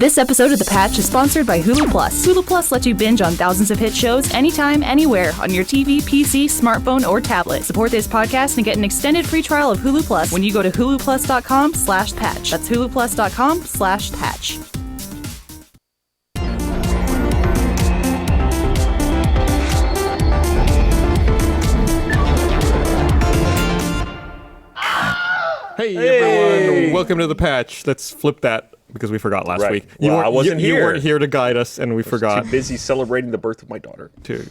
This episode of The Patch is sponsored by Hulu Plus. Hulu Plus lets you binge on thousands of hit shows anytime, anywhere on your TV, PC, smartphone, or tablet. Support this podcast and get an extended free trial of Hulu Plus when you go to huluplus.com/patch. That's huluplus.com/patch. Hey everyone, welcome to The Patch. Let's flip that because we forgot last week. I wasn't here. You weren't here to guide us, and we forgot. Too busy celebrating the birth of my daughter. Wait,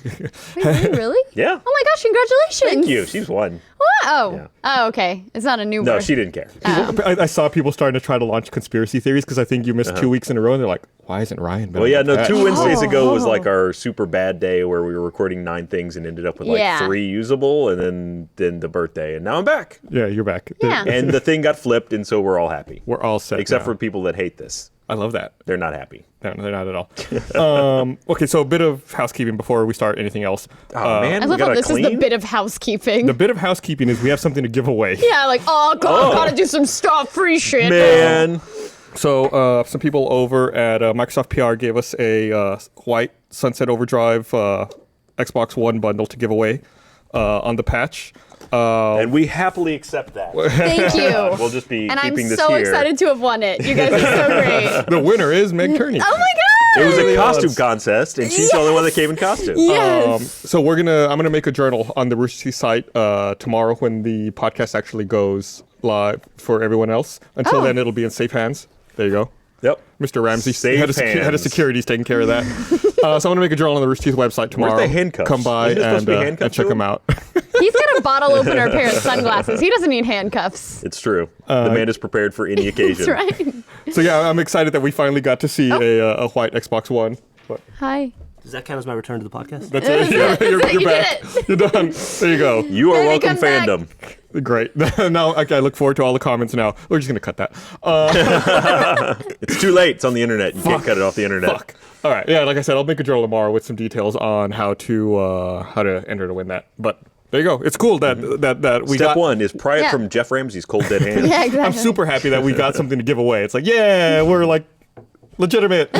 really? Yeah. Oh my gosh, congratulations. Thank you. She's one. Oh. Yeah. Oh, okay. It's not a new No, birth. she didn't care. I saw people starting to try to launch conspiracy theories because I think you missed 2 weeks in a row, and they're like, why isn't Ryan better? Well, yeah, than no, Patch? 2 Wednesdays ago was like our super bad day where we were recording 9 things and ended up with like 3 usable, and then the birthday, and now I'm back. Yeah, you're back. Yeah. And the thing got flipped, and so we're all happy. We're all set Except now. for people that hate this. I love that. They're not happy. No, they're not at all. Okay, so a bit of housekeeping before we start anything else. Oh, man, I we love how gotta this clean? is the bit of housekeeping. The bit of housekeeping is we have something to give away. Yeah, like, oh god, gotta do some stuff, free shit. Man. So some people over at Microsoft PR gave us a white Sunset Overdrive Xbox One bundle to give away on The Patch. And we happily accept that. Thank you. We'll just be And I'm keeping this so here. excited to have won it. You guys are so great. The winner is Meg Turney. Oh my god! It was a Really costume was. contest, and she's the only one that came in costume. Yes. So I'm gonna make a journal on the Rooster Teeth site tomorrow when the podcast actually goes live for everyone else. Until then, it'll be in safe hands. There you go. Yep. Mr. Ramsey, Safe head of hands. security's taking care of that. So I'm gonna make a journal on the Rooster Teeth website tomorrow. Where's the handcuffs? Come by Isn't it supposed and, to be handcuffed and check to them him? out. He's got a bottle opener pair of sunglasses. He doesn't need handcuffs. It's true. The man is prepared for any occasion. That's right. So yeah, I'm excited that we finally got to see a white Xbox One. But Hi. Does that count as my return to the podcast? that's it. You're You back. did it. You're done. There you go. You are Baby, welcome, come back. fandom. Great. Now, okay, I look forward to all the comments now. We're just gonna cut that. It's too late. It's on the internet. You can't cut it off the internet. Fuck. All right. Yeah, like I said, I'll make a journal tomorrow with some details on how to enter to win that. But there you go. It's cool that we Step got. 1 is pry it Yeah. from Jeff Ramsey's cold dead hand. Yeah, exactly. I'm super happy that we got something to give away. It's like, yeah, we're like legitimate.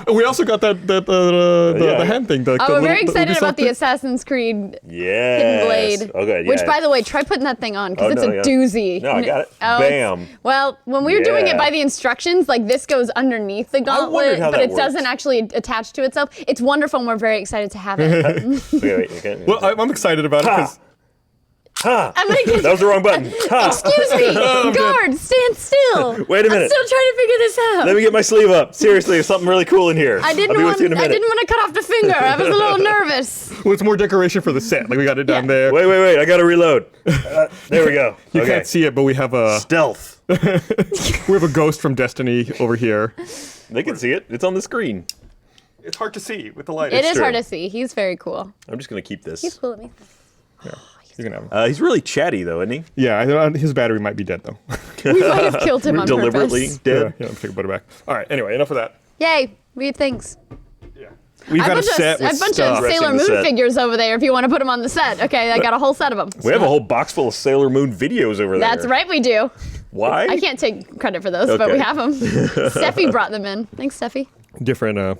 We also got the hand thing. We're very excited about the Assassin's Creed Yes. Hidden Blade. Okay, yeah. Which, by the way, try putting that thing on because Oh, it's no, a yeah. doozy. No, I got it. Oh, Bam. Well, when we were doing it Yeah. by the instructions, like this goes underneath the gauntlet, how but that it doesn't works. actually attach to itself. It's wonderful, and we're very excited to have it. Wait, okay. Well, I'm excited about it because Ha! I'm gonna get. That was the wrong button. Ha! Excuse me, guard, stand still. Wait a minute. I'm still trying to figure this out. Let me get my sleeve up. Seriously, there's something really cool in here. I didn't I'll be want. with you in a I minute. didn't want to cut off the finger. I was a little nervous. well, it's more decoration for the set. Like we got it down there. Wait. I gotta reload. There we go. You Okay. can't see it, but we have a Stealth. ghost from Destiny over here. They can see it. It's on the screen. It's hard to see with the light. It is true. hard to see. He's very cool. I'm just gonna keep this. He's cool at me. You can have him. He's really chatty though, isn't he? Yeah, his battery might be dead though. We might have killed him on Deliberately purpose. dead. Yeah, take a put it back. All right. Anyway, enough of that. Yay! Weird things. We've I got a have set a with bunch stuff. of Sailor Dressing the Moon set. figures over there if you want to put them on the set. Okay, I got a whole set of them. We have a whole box full of Sailor Moon videos over there. That's right, we do. Why? I can't take credit for those, but Okay. we have them. Steffi brought them in. Thanks, Steffi. Different.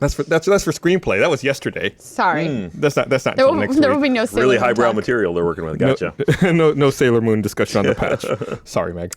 That's for screenplay. That was yesterday. Sorry. That's not There until will, next there week. will be no Sailor Really Moon highbrow talk. material they're working with. Gotcha. No Sailor Moon discussion on the patch. Sorry, Meg.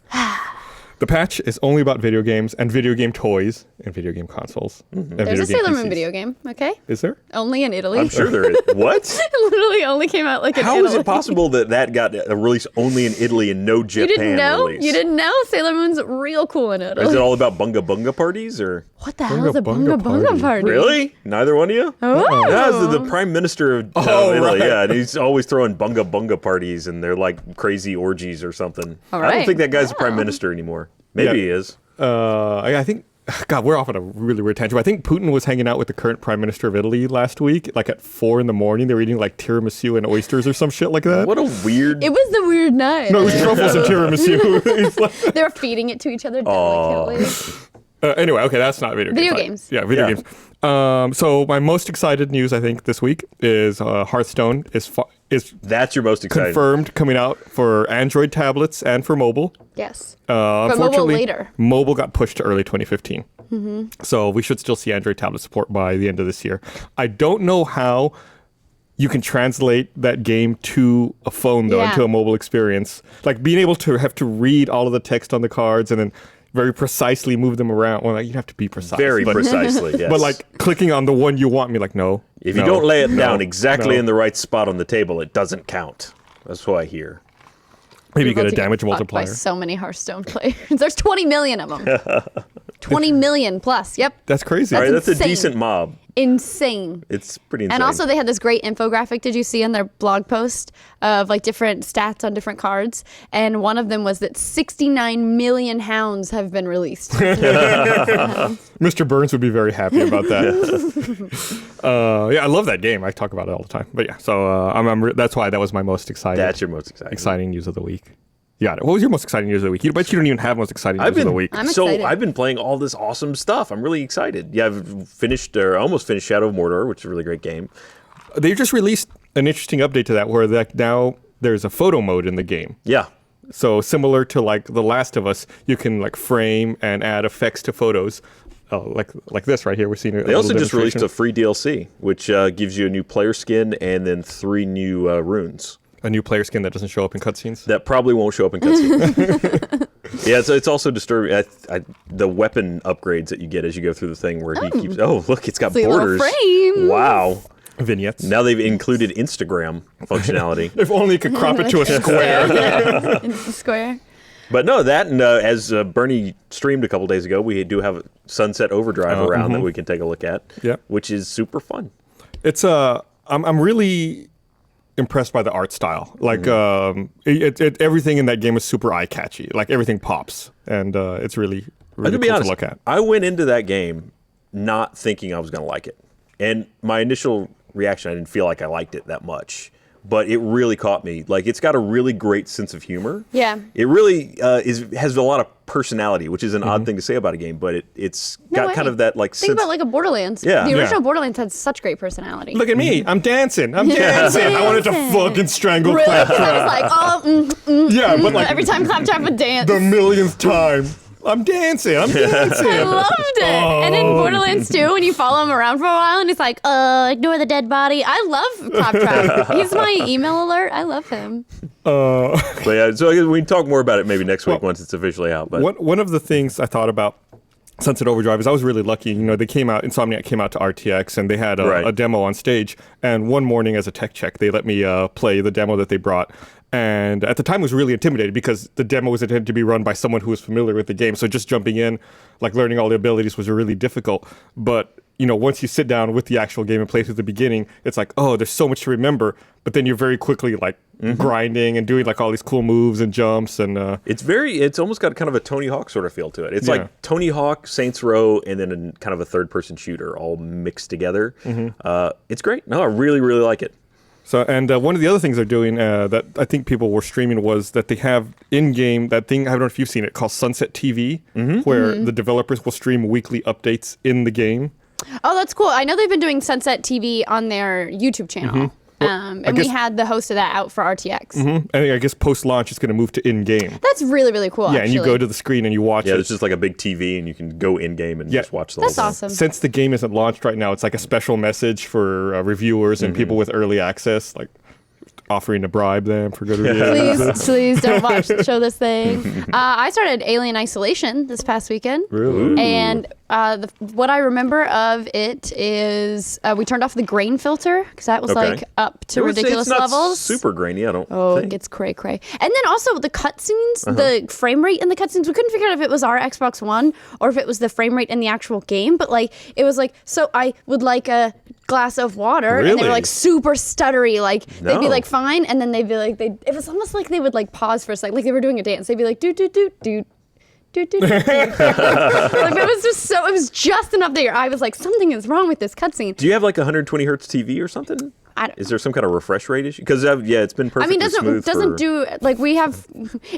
The patch is only about video games and video game toys and video game consoles. And There's video a game Sailor Moon PCs. video game, okay? Is there? Only in Italy. I'm sure there is. What? It literally only came out like in How Italy. is it possible that got a release only in Italy and no You Japan didn't know? release? You didn't know? Sailor Moon's real cool in Italy. Is it all about bunga bunga parties or? What the hell is a bunga bunga party? Really? Neither one of you? Oh. That's the prime minister of Italy. right. Yeah, and he's always throwing bunga bunga parties and they're like crazy orgies or something. All I don't right. think that guy's the prime minister anymore. Maybe he is. I think. God, we're off on a really weird tangent. But I think Putin was hanging out with the current prime minister of Italy last week, like at 4 a.m. They were eating like tiramisu and oysters or some shit like that. What a weird. It was the weird night. No, it was truffles and tiramisu. It's like- They were feeding it to each other delicately. Anyway, okay, that's not video games. Video games. Yeah, video Yeah. games. So my most excited news, I think, this week is Hearthstone is That's your most exciting. confirmed coming out for Android tablets and for mobile. Yes. But mobile Unfortunately, later. mobile got pushed to early 2015. So we should still see Android tablet support by the end of this year. I don't know how you can translate that game to a phone, though, Yeah. into a mobile experience. Like being able to have to read all of the text on the cards and then very precisely move them around. Well, like, you have to be precise. Very precisely, yes. But like clicking on the one you want, me like, no. if you no, don't lay it down no, exactly no. in the right spot on the table, it doesn't count. That's what I hear. Maybe We're get about a to get damage fucked multiplier. By so many Hearthstone players. There's 20 million of them. 20 million plus. Yep. That's crazy. All right, That's that's a insane. decent mob. Insane. It's pretty insane. And also they had this great infographic, did you see in their blog post, of like different stats on different cards, and one of them was that 69 million hounds have been released. Mr. Burns would be very happy about that. Yeah, I love that game. I talk about it all the time. But yeah, so that's why that was my most exciting. That's your most exciting news of the week. You got it. What was your most exciting news of the week? You bet you don't even have most exciting news of the week. I'm So excited. I've been playing all this awesome stuff. I'm really excited. Yeah, I've finished or almost finished Shadow of Mordor, which is a really great game. They just released an interesting update to that where now there's a photo mode in the game. Yeah. So similar to like The Last of Us, you can like frame and add effects to photos. Like this right here. We're seeing. They also just released a free DLC, which gives you a new player skin and then 3 new runes. A new player skin that doesn't show up in cutscenes. That probably won't show up in cutscenes. Yeah, it's also disturbing. The weapon upgrades that you get as you go through the thing where he keeps. Oh, look, it's got See, little borders. frames. Wow. Vignettes. Now they've included Instagram functionality. If only you could crop it to a square. In the square. But no, that and as Bernie streamed a couple days ago, we do have Sunset Overdrive around that we can take a look at. Yeah. Which is super fun. It's I'm really impressed by the art style. Like everything in that game is super eye catchy. Like everything pops, and it's really To be cool honest, to look at. I went into that game not thinking I was going to like it. And my initial reaction, I didn't feel like I liked it that much. But it really caught me. Like, it's got a really great sense of humor. Yeah. It really has a lot of personality, which is an odd thing to say about a game, but it's got kind of that, like, Think sense. about like a Borderlands. Yeah. The Yeah. original Borderlands had such great personality. Look at me, I'm dancing. I wanted to fucking strangle Really? I Claptrap. was like, Yeah, but like every time Claptrap would dance. the millionth time, I'm dancing. I loved it. And in Borderlands 2, when you follow him around for a while and he's like, ignore the dead body. I love Claptrap. He's my email alert. I love him. But yeah, so I guess we can talk more about it maybe next week once it's officially out. But One of the things I thought about Sunset Overdrive is I was really lucky. You know, Insomniac came out to RTX and they had a demo on stage. And one morning as a tech check, they let me play the demo that they brought. And at the time, I was really intimidated because the demo was intended to be run by someone who was familiar with the game. So just jumping in, like learning all the abilities was really difficult. But, you know, once you sit down with the actual game and play through the beginning, it's like, oh, there's so much to remember. But then you're very quickly like grinding and doing like all these cool moves and jumps. And it's almost got kind of a Tony Hawk sort of feel to it. It's like Tony Hawk, Saints Row, and then kind of a third-person shooter all mixed together. It's great. No, I really, really like it. So, and one of the other things they're doing that I think people were streaming was that they have in-game that thing, I don't know if you've seen it, called Sunset TV, where the developers will stream weekly updates in the game. Oh, that's cool. I know they've been doing Sunset TV on their YouTube channel. And we had the host of that out for RTX. And I guess post-launch it's going to move to in-game. That's really, really cool, Yeah, actually. and you go to the screen and you watch Yeah, it. it's just like a big TV, and you can go in-game and just watch the whole That's thing. awesome. Since the game isn't launched right now, it's like a special message for reviewers and people with early access, like offering to bribe them for good reviews. Please don't show this thing. I started Alien Isolation this past weekend. Really? And what I remember of it is we turned off the grain filter because that was like up to ridiculous it's not levels. super grainy, I don't Oh, think. it gets cray-cray. And then also the cutscenes, the frame rate in the cutscenes, we couldn't figure out if it was our Xbox One or if it was the frame rate in the actual game. But like, it was like, so I would like a glass of water, and they were Really? like super stuttery. Like they'd be No. like fine, and then they'd be like, it was almost like they would like pause for a second, like they were doing a dance. They'd be like, do do do do. Like it was just enough that your eye was like, something is wrong with this cutscene. Do you have like a 120 hertz TV or something? Is there some kind of refresh rate issue? Because it's been perfectly smooth. Doesn't do like we have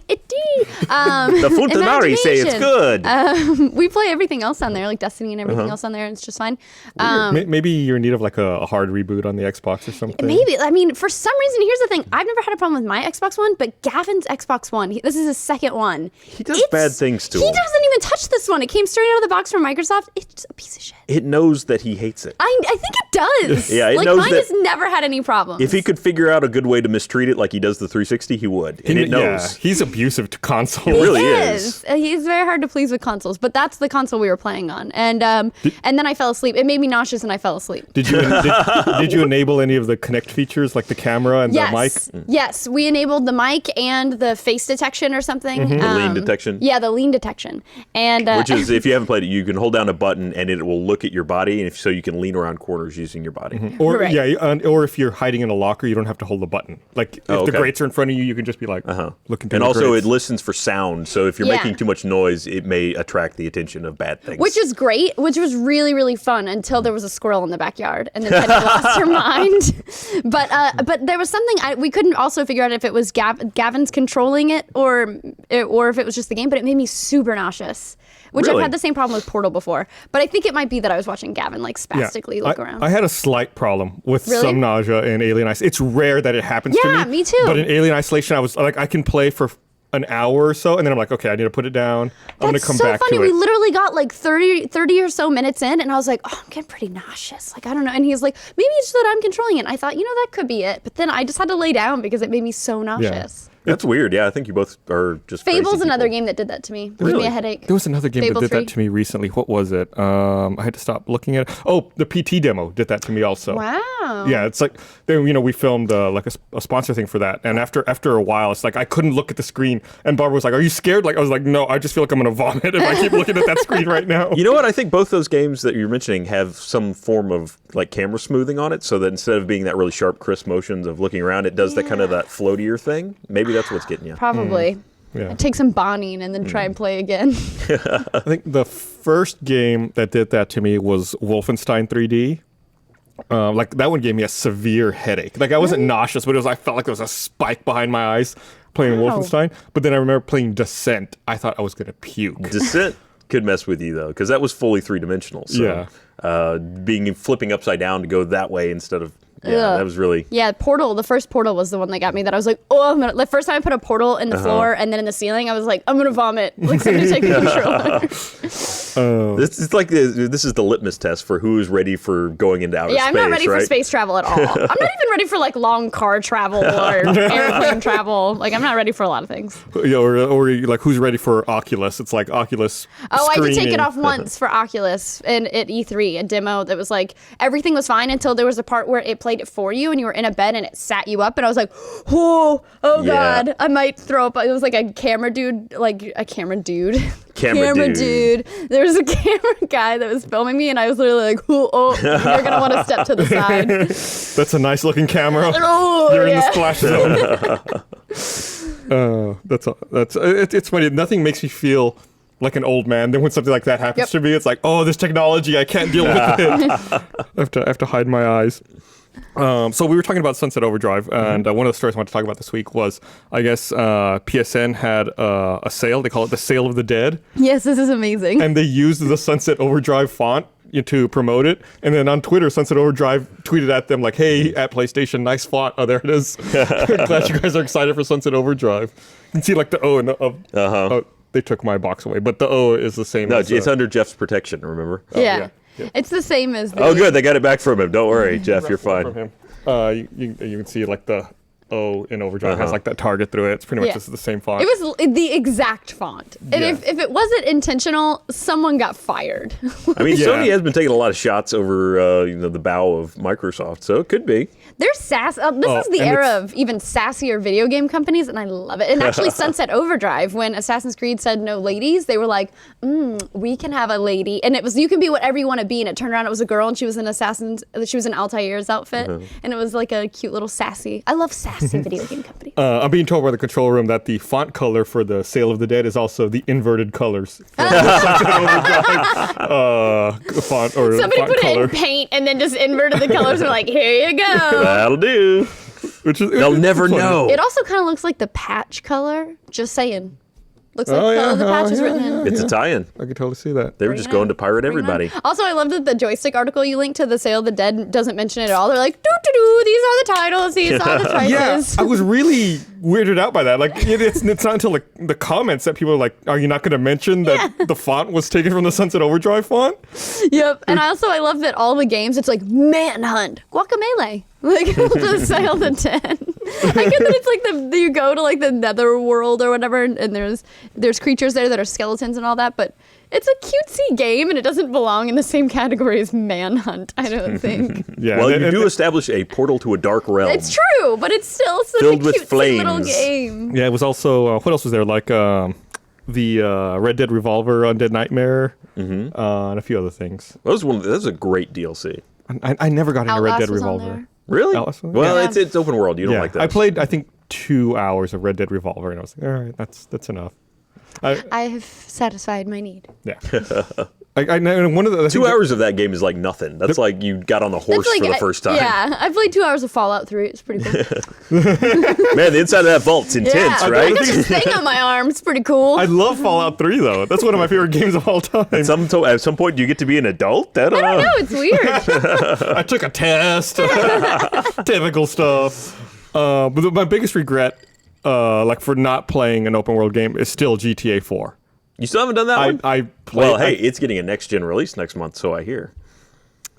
it. The Funtanari say it's good. We play everything else on there, like Destiny and everything else on there, and it's just fine. Maybe you're in need of like a hard reboot on the Xbox or something. Maybe. I mean, for some reason, here's the thing. I've never had a problem with my Xbox One, but Gavin's Xbox One, this is his second one. He does bad things to him. He doesn't even touch this one. It came straight out of the box from Microsoft. It's a piece of shit. It knows that he hates it. I think it does. Yeah, it like knows mine that has never had any problems. if he could figure out a good way to mistreat it like he does the 360, he would. And it knows. Yeah, he's abusive to consoles. He really is. He's very hard to please with consoles, but that's the console we were playing on. And then I fell asleep. It made me nauseous and I fell asleep. Did you enable any of the Kinect features like the camera and the mic? Yes, we enabled the mic and the face detection or something. The lean detection. Yeah, the lean detection. And which is, if you haven't played it, you can hold down a button and it will look at your body, and so you can lean around corners using your body. Or Right. or if you're hiding in a locker, you don't have to hold the button. Like if the grates are in front of you, you can just be like looking through And the also, grates. it listens for sound, so if you're making too much noise, it may attract the attention of bad things. which is great, which was really, really fun until there was a squirrel in the backyard, and then Penny lost her mind. But there was something we couldn't also figure out if it was Gavin's controlling it or if it was just the game. But it made me super nauseous, which Really? I've had the same problem with Portal before. But I think it might be that I was watching Gavin like spastically look around. I had a slight problem with Really? some nausea in Alien Isolation. It's rare that it happens to me. Yeah, me too. But in Alien Isolation, I was like, I can play for an hour or so, and then I'm like, okay, I need to put it down. I'm going to come so back funny. to it. We literally got like 30 or so minutes in, and I was like, oh, I'm getting pretty nauseous. Like, I don't know. And he's like, maybe it's that I'm controlling it. And I thought, that could be it. But then I just had to lay down because it made me so nauseous. That's weird. Yeah, I think you both are just Fable's crazy another people. game that did that to me. Gave Really? me a headache. There was another game Fable that did 3. that to me recently. What was it? I had to stop looking at it. Oh, the PT demo did that to me also. Wow. Yeah, it's like we filmed like a sponsor thing for that, and after a while, it's like I couldn't look at the screen. And Barbara was like, "Are you scared?" Like I was like, "No, I just feel like I'm gonna vomit if I keep looking at that screen right now." You know what? I think both those games that you're mentioning have some form of like camera smoothing on it, so that instead of being that really sharp, crisp motions of looking around, it does that kind of that floatier thing. Maybe that's what's getting you. Probably. Yeah. Take some Bonning and then try and play again. I think the first game that did that to me was Wolfenstein 3D. Like that one gave me a severe headache. Like I wasn't nauseous, but I felt like there was a spike behind my eyes playing Wolfenstein. But then I remember playing Descent. I thought I was gonna puke. Descent could mess with you though, because that was fully three-dimensional. So, flipping upside down to go that way instead of that was really. Yeah, Portal. The first Portal was the one that got me. That I was like, oh, the first time I put a portal in the floor and then in the ceiling, I was like, I'm gonna vomit. Like somebody take the controller. This is the litmus test for who's ready for going into outer space. Yeah, I'm not ready for right? space travel at all. I'm not even ready for like long car travel or airplane travel. Like I'm not ready for a lot of things. Yeah, or like who's ready for Oculus? It's like Oculus. Oh, I could take screening. it off once for Oculus and at E3, a demo that was like everything was fine until there was a part where it played it for you and you were in a bed and it sat you up and I was like, oh God, I might throw up. It was like a camera dude. Camera dude. There was a camera guy that was filming me and I was literally like, you're gonna want to step to the side. That's a nice looking camera. Oh, You're in the splash zone. It's funny. Nothing makes me feel like an old man. Then when something like that happens to me, it's like, oh, this technology, I can't deal with it. I have to hide my eyes. So we were talking about Sunset Overdrive, and one of the stories I wanted to talk about this week was, I guess PSN had a sale. They call it the Sale of the Dead. Yes, this is amazing. And they used the Sunset Overdrive font to promote it. And then on Twitter, Sunset Overdrive tweeted at them like, hey, at PlayStation, nice font. Oh, there it is. Glad you guys are excited for Sunset Overdrive. You can see like the O and the O. They took my box away, but the O is the same. No, it's under Jeff's protection, remember? Yeah. It's the same as the... Oh, good. They got it back from him. Don't worry, Jeff. You're fine. From him. You can see like the O in Overdrive has like that target through it. It's pretty much just the same font. It was the exact font. And if it wasn't intentional, someone got fired. I mean, Sony has been taking a lot of shots over the bow of Microsoft, so it could be. They're sass. This is the era of even sassier video game companies, and I love it. And actually, Sunset Overdrive, when Assassin's Creed said no ladies, they were like, we can have a lady. And it was, you can be whatever you want to be. And it turned around, it was a girl, and she was in Altair's outfit. And it was like a cute little sassy. I love sass. Yes, a video game company. I'm being told by the control room that the font color for the Sale of the Dead is also the inverted colors. Font or Somebody font put color. it in paint and then just inverted the colors and like, here you go. That'll do. They'll never know. It also kind of looks like the patch color. Just saying. Looks like the color the patch is written in. It's a tie-in. I can totally see that. They were just going to pirate everybody. Also, I love that the joystick article you linked to the Sale of the Dead doesn't mention it at all. They're like, doo-doo-doo, these are the titles, these are the prices. Yeah, I was really weirded out by that. Like, it's not until like the comments that people are like, "Are you not going to mention that the font was taken from the Sunset Overdrive font?" Yep. And I love that all the games, it's like Manhunt, Guacamelee, like the Sale of the Dead. I get that it's like you go to like the nether world or whatever, and there's creatures there that are skeletons and all that, but it's a cutesy game and it doesn't belong in the same category as Manhunt, I don't think. Yeah. Well, you do establish a portal to a dark realm. It's true, but it's still such Filled a with cutesy little flames. game. Yeah, it was also what else was there? Like the Red Dead Revolver, Undead Nightmare, and a few other things. That was a great DLC. I never got into Red Outlast Dead was on Revolver. there. Really? Alice was- Well, Yeah. it's open world. You don't like that. I played I think 2 hours of Red Dead Revolver, and I was like, all right, that's enough. I have satisfied my need. Yeah. I know one of the 2 hours of that game is like nothing. That's like you got on the horse That's like, for the first time. Yeah, I played 2 hours of Fallout 3. It's pretty cool. Man, the inside of that vault's intense, yeah, right? I got this thing on my arm. It's pretty cool. I love Fallout 3 though. That's one of my favorite games of all time. At some point, do you get to be an adult? I don't I know. don't know. It's weird. I took a test. Typical stuff. But my biggest regret, like for not playing an open world game, is still GTA 4. You still haven't done that one? I played. Well, hey, it's getting a next gen release next month, so I hear.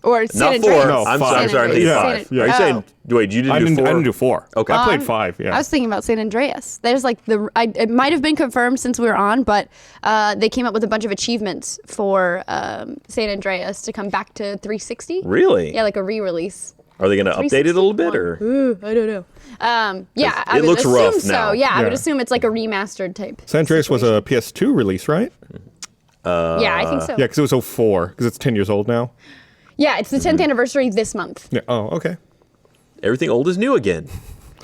Or San Not Andreas. 4. No, I'm five. sorry, I'm thinking Yeah, 5. yeah. Are you Oh. saying, wait, you didn't do 4? I didn't do 4. Okay. I played 5, yeah. I was thinking about San Andreas. There's like it might have been confirmed since we were on, but they came up with a bunch of achievements for San Andreas to come back to 360. Really? Yeah, like a re-release. Are they going to update it a little bit, or? Ooh, I don't know. Yeah, I It would looks assume rough so. now. Yeah, I would Yeah. assume it's like a remastered type. San Andreas was a PS2 release, right? Yeah, I think so. Yeah, because it was 04, because it's 10 years old now. Yeah, it's the 10th anniversary this month. Yeah. Oh, okay. Everything old is new again,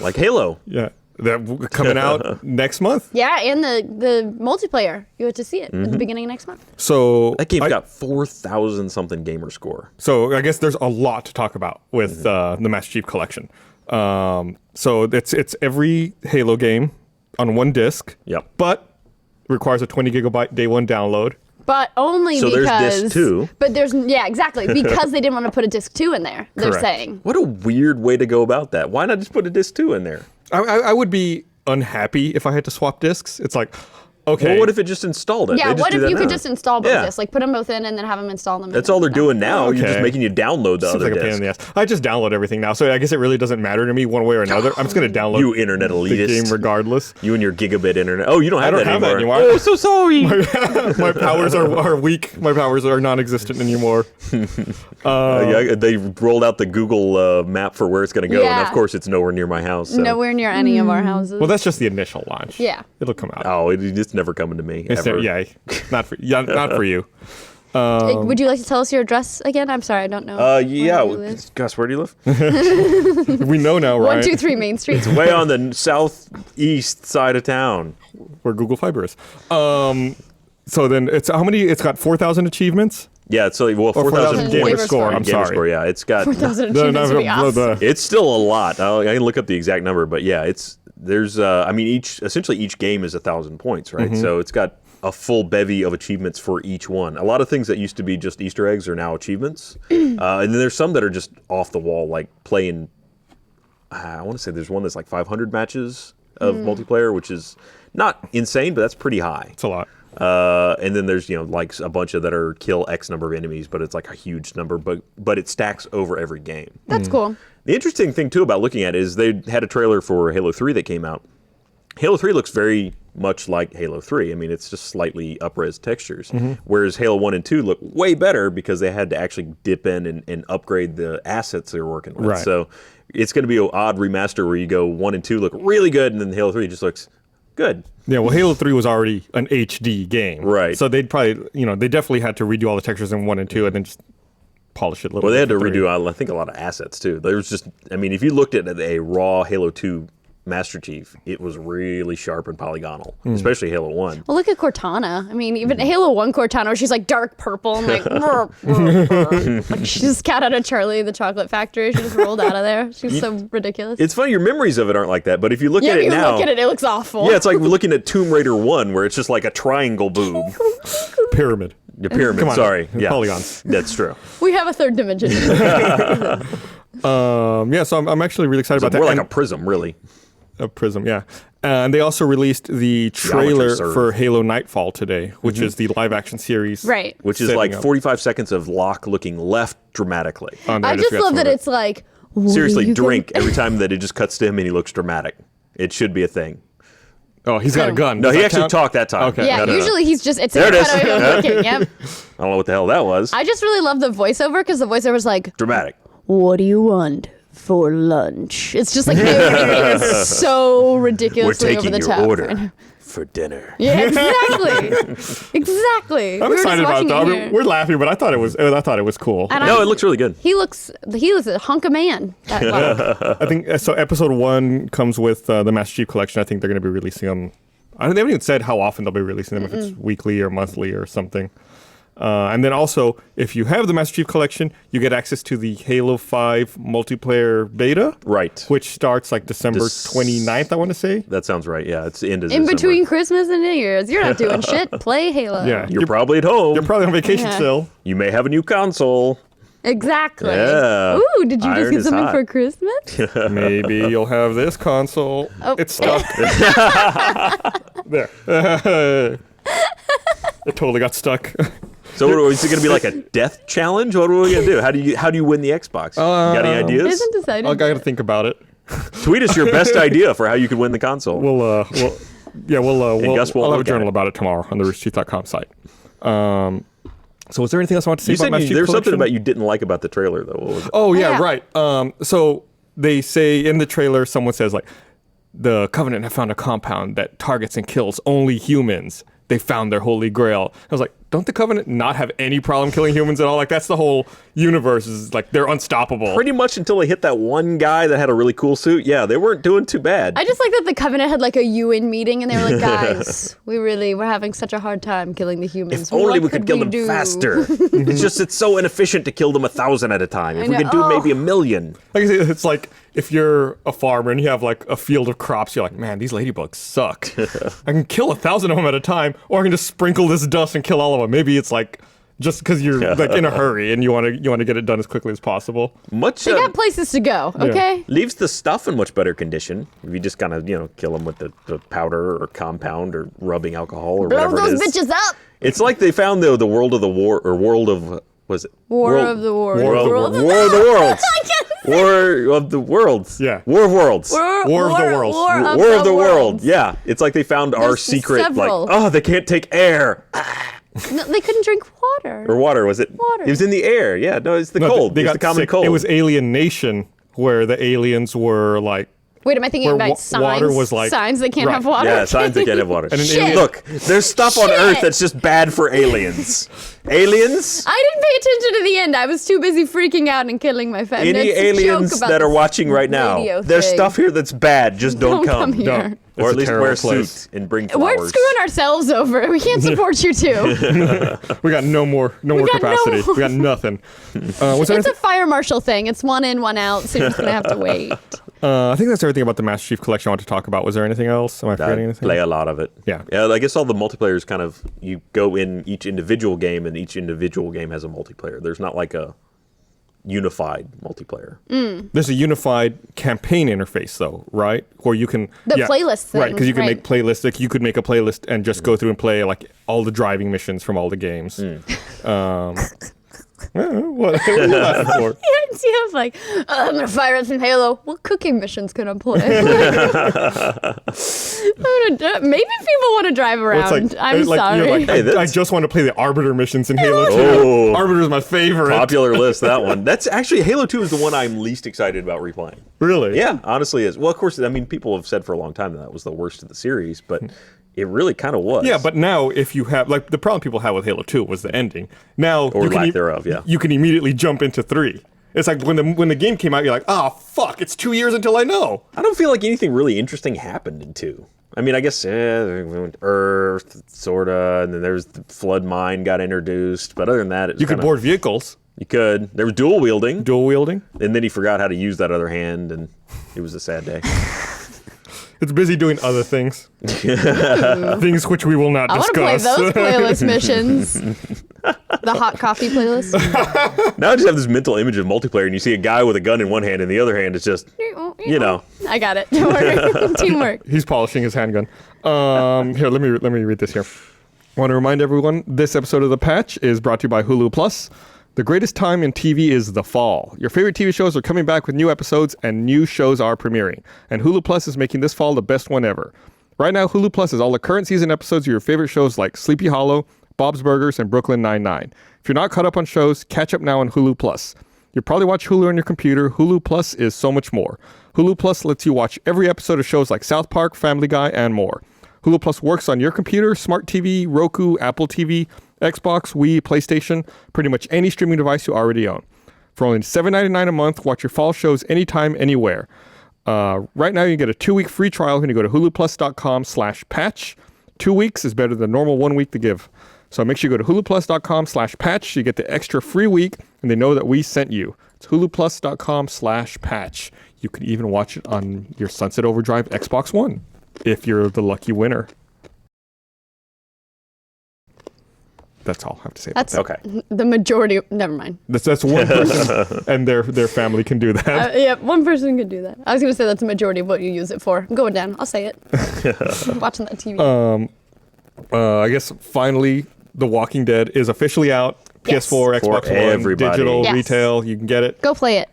like Halo. Yeah. That coming out next month. Yeah, and the multiplayer. You get to see it at the beginning of next month. So That game's got 4,000 something gamer score. So I guess there's a lot to talk about with the Master Chief Collection. So it's every Halo game on one disc. Yep. But requires a 20 gigabyte day one download. But only So there's because... disc 2. But yeah, exactly. Because they didn't want to put a disc 2 in there, they're Correct. saying. What a weird way to go about that. Why not just put a disc 2 in there? I would be unhappy if I had to swap discs. It's like, okay. Well, what if it just installed it? Yeah, They just what do if that you could now. just install both Yeah. discs? Like put them both in and then have them install them. That's all they're doing now. You're just Okay. making you download the Seems other like a pain disc. in the ass. I just download everything now, so I guess it really doesn't matter to me one way or another. I'm just going to download You internet the elitist. game regardless. You and your gigabit internet. Oh, you don't have, don't that, have that anymore. anymore. Oh, so sorry. My powers are weak. My powers are non-existent anymore. Yeah, they rolled out the Google map for where it's going to go, and Yeah. of course, it's nowhere near my house. So. Nowhere near any of our houses. Well, that's just the initial launch. Yeah. It'll come out. Oh, it's never coming to me. It's ever. yeah, not for you. Would you like to tell us your address again? I'm sorry, I don't know. Yeah. Where you live. Gus, where do you live? We know now, right? 123 Main Street. Way on the southeast side of town. Where Google Fiber is. So then it's how many? It's got 4,000 achievements. Yeah, it's like, well, 4,000 4,000 gamer points. score. I'm Gamer sorry. score, yeah. It's got 4,000 achievements would be awesome. It's still a lot. I can look up the exact number, but yeah, there's I mean essentially each game is 1,000 points, right? So it's got a full bevy of achievements for each one. A lot of things that used to be just Easter eggs are now achievements, and then there's some that are just off the wall, like playing. I want to say there's one that's like 500 matches of multiplayer, which is not insane, but that's pretty high. It's a lot. And then there's like a bunch of that are kill X number of enemies, but it's like a huge number, but it stacks over every game. That's cool. The interesting thing too about looking at it is they had a trailer for Halo 3 that came out. Halo 3 looks very much like Halo 3. I mean, it's just slightly up-res textures, whereas Halo 1 and 2 look way better because they had to actually dip in and upgrade the assets they were working with. Right. So it's going to be an odd remaster where you go 1 and 2 look really good, and then Halo 3 just looks good. Yeah, well, Halo 3 was already an HD game. Right. So they'd probably, they definitely had to redo all the textures in 1 and 2 and then just polish it a little bit. Well, they had to for 3. redo, I think, a lot of assets too. There was just, I mean, if you looked at a raw Halo 2 Master Chief, it was really sharp and polygonal, especially Halo 1. Well, look at Cortana. I mean, even Halo 1 Cortana, where she's like dark purple and like, like she's cat out of Charlie the Chocolate Factory. She just rolled out of there. She's so ridiculous. It's funny, your memories of it aren't like that, but if you look at it you now... look at it, it looks awful. Yeah, it's like looking at Tomb Raider 1, where it's just like a triangle boob. Pyramid. The pyramid, Come on. sorry. Yeah. Polygons. That's true. We have a third dimension. So I'm actually really excited about that. More like a prism, really. A prism, yeah. And they also released the trailer for Halo Nightfall today, which is the live-action series. Right. Which is like 45 seconds of Locke looking left dramatically. I just love that it's like... Seriously, drink every time that it just cuts to him and he looks dramatic. It should be a thing. Oh, he's got a gun. No, Does he that actually count? talked that time. Okay. Yeah, No. usually he's just... It's There it is. kind of looking, yep. I don't know what the hell that was. I just really love the voiceover because the voiceover's like... Dramatic. What do you want for lunch? It's just like everything is so ridiculously We're over taking the your top. order for dinner. Yeah, exactly. Exactly. I'm We were just excited about watching that. I it mean, here. we're laughing, but I thought it was cool. And No, it looks really good. He looks a hunk of man. That Locke. I think so. Episode 1 comes with the Master Chief Collection. I think they're going to be releasing them. They haven't even said how often they'll be releasing them, if it's weekly or monthly or something. And then also, if you have the Master Chief Collection, you get access to the Halo 5 multiplayer beta. Right. Which starts like December 29th, I want to say. That sounds right. Yeah, it's the end of In December. between Christmas and New Year's, you're not doing shit. Play Halo. Yeah. You're probably at home. You're probably on vacation Yeah. still. You may have a new console. Exactly. Yeah. Ooh, did you just Iron get is something hot. for Christmas? Maybe you'll have this console. Oh. It's stuck. There. It totally got stuck. So is it going to be like a death challenge? What are we going to do? How do you win the Xbox? You got any ideas? Isn't decided. I got to think about it. Tweet us your best idea for how you could win the console. We'll Gus won't I'll have a look at journal it. about it tomorrow on the roosterteeth.com site. So was there anything else I want to say You about said Master Chief there's something Collection? about you didn't like about the trailer, though. What was it? Oh, yeah, Yeah. right. So they say in the trailer, someone says, like, the Covenant have found a compound that targets and kills only humans. They found their holy grail. I was like, don't the Covenant not have any problem killing humans at all? Like, that's the whole universe, is like, they're unstoppable. Pretty much until they hit that one guy that had a really cool suit. Yeah, they weren't doing too bad. I just like that the Covenant had like a UN meeting and they were like, guys, we're having such a hard time killing the humans. If only What we could kill them do?" faster. It's so inefficient to kill them 1,000 at a time. If we know. could do Oh. maybe 1,000,000. Like I say, it's like if you're a farmer and you have like a field of crops, you're like, man, these ladybugs suck. I can kill 1,000 of them at a time, or I can just sprinkle this dust and kill all of them. Maybe it's like just because you're like in a hurry and you want to get it done as quickly as possible. Much They got places to go, okay? leaves the stuff in much better condition. If you just kind of kill them with the powder or compound or rubbing alcohol or Blow whatever it those is. bitches up. It's like they found the world of the war or world of was it War of the Worlds. War of the Worlds. War of the Worlds. Yeah. War of Worlds. War of the Worlds. War of the World. Yeah. It's like they found our There's secret. several. Like, they can't take air No, they couldn't drink water. or water. Was it? Water. It was in the air. Yeah. No, it's the No, cold. they It's got the common sick. cold. It was Alien Nation, where the aliens were like, Wait, am I thinking Where about water signs? was like- Signs that can't Right. have water? Yeah, signs they can't have water. And an Shit. alien- Look, there's stuff on Shit. Earth that's just bad for aliens. Aliens? I didn't pay attention to the end. I was too busy freaking out and killing my family. Any It's a joke aliens about that are this watching right now, radio there's thing. stuff here that's bad. Just don't come. here. no. Or It's at a least terrible wear a place. suit and bring flowers. We're screwing ourselves over. We can't support you too. We got no more got no capacity. more. We got nothing. Was there It's anything- a fire marshal thing. It's one in, one out. So you're just gonna have to wait. I think that's everything about the Master Chief Collection I want to talk about. Was there anything else? Am I forgetting anything? Play a lot of it. Yeah. Yeah, I guess all the multiplayer is kind of, you go in each individual game, and each individual game has a multiplayer. There's not like a unified multiplayer. There's a unified campaign interface, though, right? Where you can The playlist thing, right? Because you can right. make playlists. Like you could make a playlist and just go through and play like all the driving missions from all the games. What are you laughing for? You have like, I'm gonna fire up some Halo. What cooking missions can I play? Maybe people want to drive Well, it's around. like, I'm like, sorry. You're like, Hey, I that's- just want to play the Arbiter missions in Halo 2. Oh. Arbiter's my favorite. Popular list, that one. That's actually, Halo 2 is the one I'm least excited about replaying. Really? Yeah, honestly is. Well, of course, I mean, people have said for a long time that was the worst of the series, but it really kind of was. Yeah, but now if you have, like, the problem people had with Halo 2 was the ending. Now, Or you can lack thereof, yeah. You can immediately jump into 3. It's like when the game came out, you're like, oh, fuck, it's 2 years until I know. I don't feel like anything really interesting happened in 2. I mean, I guess Earth, sorta, and then there's the Flood Mine got introduced. But other than that, you could board vehicles. You could. There was dual wielding. And then he forgot how to use that other hand, and it was a sad day. It's busy doing other things. Things which we will not discuss. I want to play those playlist missions. The hot coffee playlist. Now I just have this mental image of multiplayer, and you see a guy with a gun in one hand, and the other hand is just, I got it. Don't worry. Teamwork. He's polishing his handgun. Here, let me read this here. I want to remind everyone, this episode of The Patch is brought to you by Hulu Plus. The greatest time in TV is the fall. Your favorite TV shows are coming back with new episodes, and new shows are premiering. And Hulu Plus is making this fall the best one ever. Right now, Hulu Plus has all the current season episodes of your favorite shows like Sleepy Hollow, Bob's Burgers, and Brooklyn Nine-Nine. If you're not caught up on shows, catch up now on Hulu Plus. You probably watch Hulu on your computer. Hulu Plus is so much more. Hulu Plus lets you watch every episode of shows like South Park, Family Guy, and more. Hulu Plus works on your computer, smart TV, Roku, Apple TV, Xbox, Wii, PlayStation, pretty much any streaming device you already own. For only $7.99 a month, watch your fall shows anytime, anywhere. Right now, you can get a 2-week free trial when you go to huluplus.com/patch. 2 weeks is better than normal 1 week to give. So make sure you go to huluplus.com/patch. You get the extra free week, and they know that we sent you. It's huluplus.com/patch. You can even watch it on your Sunset Overdrive Xbox One, if you're the lucky winner. That's all I have to say about that. Okay. The majority. Never mind. That's one person, and their family can do that. Yeah, one person could do that. I was going to say that's the majority of what you use it for. I'm going down. I'll say it. Watching that TV. I guess finally, The Walking Dead is officially out. Yes. PS4, For Xbox One, everybody. digital, Yes. retail. You can get it. Go play it.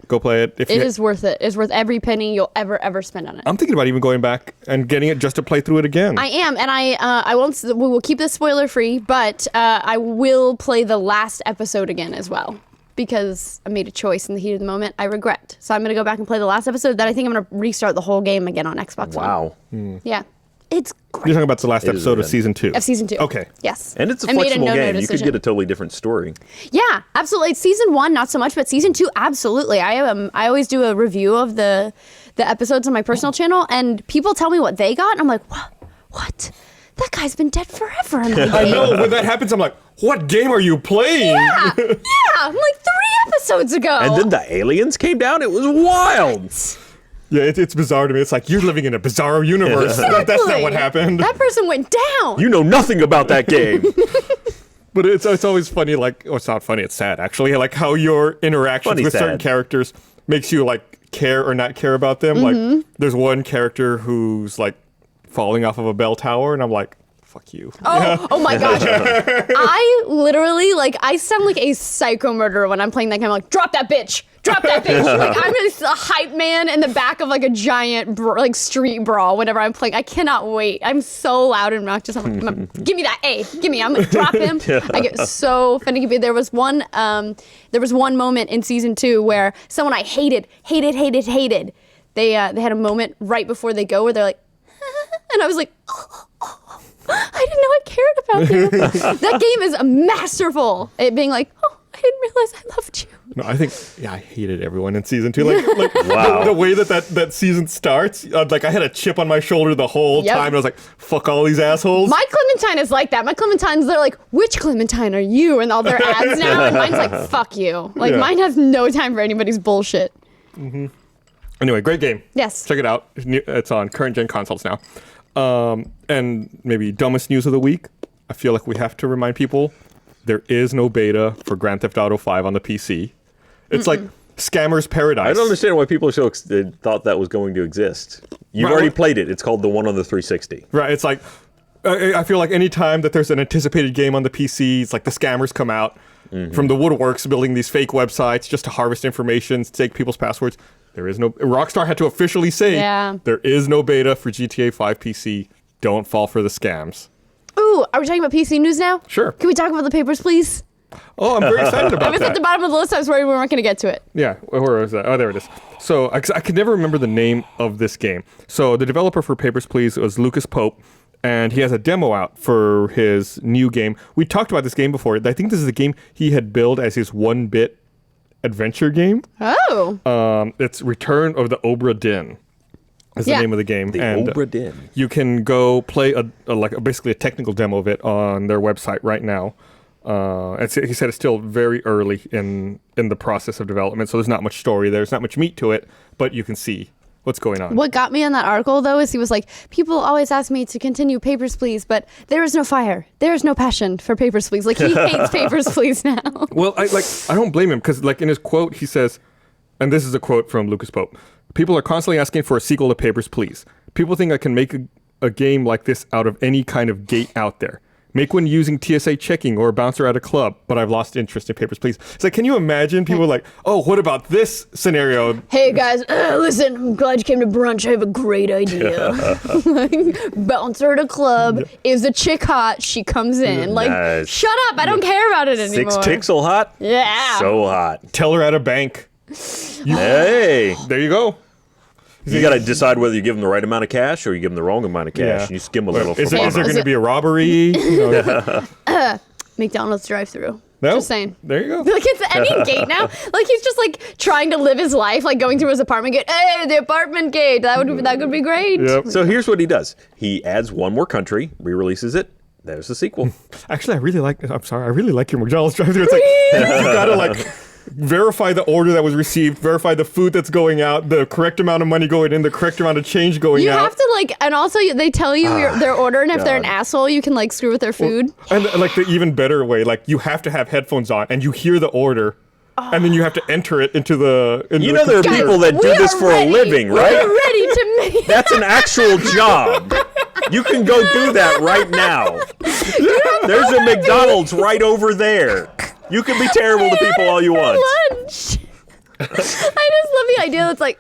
If It is worth it. It's worth every penny you'll ever spend on it. I'm thinking about even going back and getting it just to play through it again. I am, and I won't. We will keep this spoiler free, but I will play the last episode again as well because I made a choice in the heat of the moment. I regret, so I'm gonna go back and play the last episode. Then I think I'm gonna restart the whole game again on Xbox One. Wow. Yeah, it's great. You're talking about the last episode of good. season 2. Of season 2. Okay. Yes. And it's a I made flexible no-no game. You decision. could get a totally different story. Yeah, absolutely. Season 1, not so much, but season 2, absolutely. I always do a review of the episodes on my personal channel, and people tell me what they got, and I'm like, what? That guy's been dead forever. I know. When that happens, I'm like, what game are you playing? Yeah, I'm like 3 episodes ago. And then the aliens came down. It was wild. Yeah, it's bizarre to me. It's like, you're living in a bizarre universe. That's not what happened. That person went down. You know nothing about that game. But it's always funny, like, it's not funny, it's sad, actually. Like, how your interactions Funny with certain sad. characters makes you, like, care or not care about them. Like, there's one character who's, like, falling off of a bell tower, and I'm like, fuck you. Oh my gosh. I literally, like, I sound like a psycho murderer when I'm playing that game. I'm like, drop that bitch. Drop that bitch. Like, I'm a hype man in the back of, like, a giant, street brawl whenever I'm playing. I cannot wait. I'm so loud and obnoxious. I'm like, give me that A. Give me. I'm like, drop him. I get so finicky. There was one moment in season 2 where someone I hated. They had a moment right before they go where they're like, and I was like, I didn't know I cared about you. That game is masterful. It being like, I didn't realize I loved you. No, I think, I hated everyone in season 2. Like Wow. the way that season starts, like, I had a chip on my shoulder the whole Yep. time. And I was like, fuck all these assholes. My Clementine is like that. My Clementine's, they're like, which Clementine are you? And all their ads now. And mine's like, fuck you. Like, Yeah. mine has no time for anybody's bullshit. Anyway, great game. Yes. Check it out. It's on current gen consoles now. And maybe dumbest news of the week. I feel like we have to remind people there is no beta for Grand Theft Auto 5 on the PC. It's like Scammer's Paradise. I don't understand why people thought that was going to exist. You've Right, already well- played it. It's called the one on the 360. Right. It's like, I feel like any time that there's an anticipated game on the PC, it's like the scammers come out from the woodworks building these fake websites just to harvest information, to take people's passwords. There is no... Rockstar had to officially say there is no beta for GTA 5 PC. Don't fall for the scams. Ooh, are we talking about PC news now? Sure. Can we talk about the papers, please? Oh, I'm very excited about I was that. at the bottom of the list. I was worried we weren't going to get to it. Yeah, where is that? Oh, there it is. So I could never remember the name of this game. So the developer for Papers, Please was Lucas Pope, and he has a demo out for his new game. We talked about this game before. I think this is the game he had billed as his 1-bit adventure game. Oh. It's Return of the Obra Dinn is the name of the game. The Obra Dinn. You can go play basically a technical demo of it on their website right now. He said it's still very early in the process of development, so there's not much story there. There's not much meat to it, but you can see what's going on. What got me in that article, though, is he was like, people always ask me to continue Papers, Please, but there is no fire. There is no passion for Papers, Please. Like, he hates Papers, Please now. Well, I don't blame him, because like in his quote, he says, and this is a quote from Lucas Pope, people are constantly asking for a sequel to Papers, Please. People think I can make a game like this out of any kind of gate out there. Make one using TSA checking or a bouncer at a club, but I've lost interest in Papers, Please. It's like, can you imagine people like, oh, what about this scenario? Hey, guys, listen, I'm glad you came to brunch. I have a great idea. Bouncer at a club. Is a chick hot? She comes in. Like, Nice. Shut up. I don't care about it anymore. 6 Tixel hot? Yeah. So hot. Teller at a bank. Hey. There you go. You got to decide whether you give them the right amount of cash or you give them the wrong amount of cash. Yeah. And you skim a little. Is there for going to be a robbery? You know? McDonald's drive-thru. No? Just saying. There you go. Like, it's any gate now. Like, he's just, like, trying to live his life, like, going through his apartment gate. Hey, the apartment gate. That could be great. Yep. So here's what he does. He adds one more country, re-releases it. There's the sequel. Actually, I really like your McDonald's drive-thru. It's like, you got to, like, verify the order that was received, verify the food that's going out, the correct amount of money going in, the correct amount of change going You out. have to, like, and also they tell you their order, and if they're an asshole, you can, like, screw with their food. And, like, the even better way, like, you have to have headphones on, and you hear the order, and then you have to enter it into the You know there are people that do this for a living, right? We're ready to make That's an actual job. You can go do that right now. There's a McDonald's right over there. You can be terrible to people all you want. lunch. I just love the idea that's like,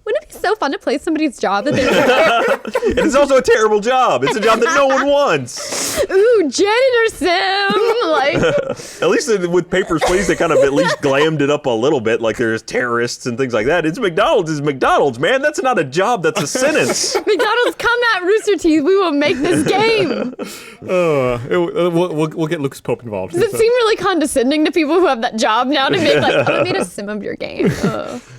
wouldn't it be so fun to play somebody's job that they're And it's also a terrible job. It's a job that no one wants. ooh, janitor sim. Like, At least with Papers, Please, they kind of at least glammed it up a little bit, like there's terrorists and things like that. It's McDonald's, man. That's not a job. That's a sentence. McDonald's, come at Rooster Teeth. We will make this game. we'll get Lucas Pope involved. Does it seem really condescending to people who have that job now to make like, I made a sim of your game?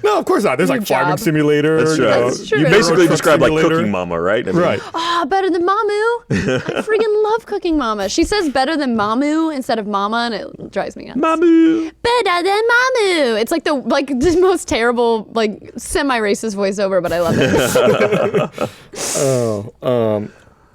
No, of course not. There's like Your farming job. simulator. That's true. That's true. You basically Truck describe like simulator. Cooking Mama, right? I mean, Right. Ah, better than Mamu. I freaking love Cooking Mama. She says better than Mamu instead of Mama, and it drives me nuts. Mamu. Better than Mamu. It's like the most terrible, like, semi-racist voiceover, but I love it.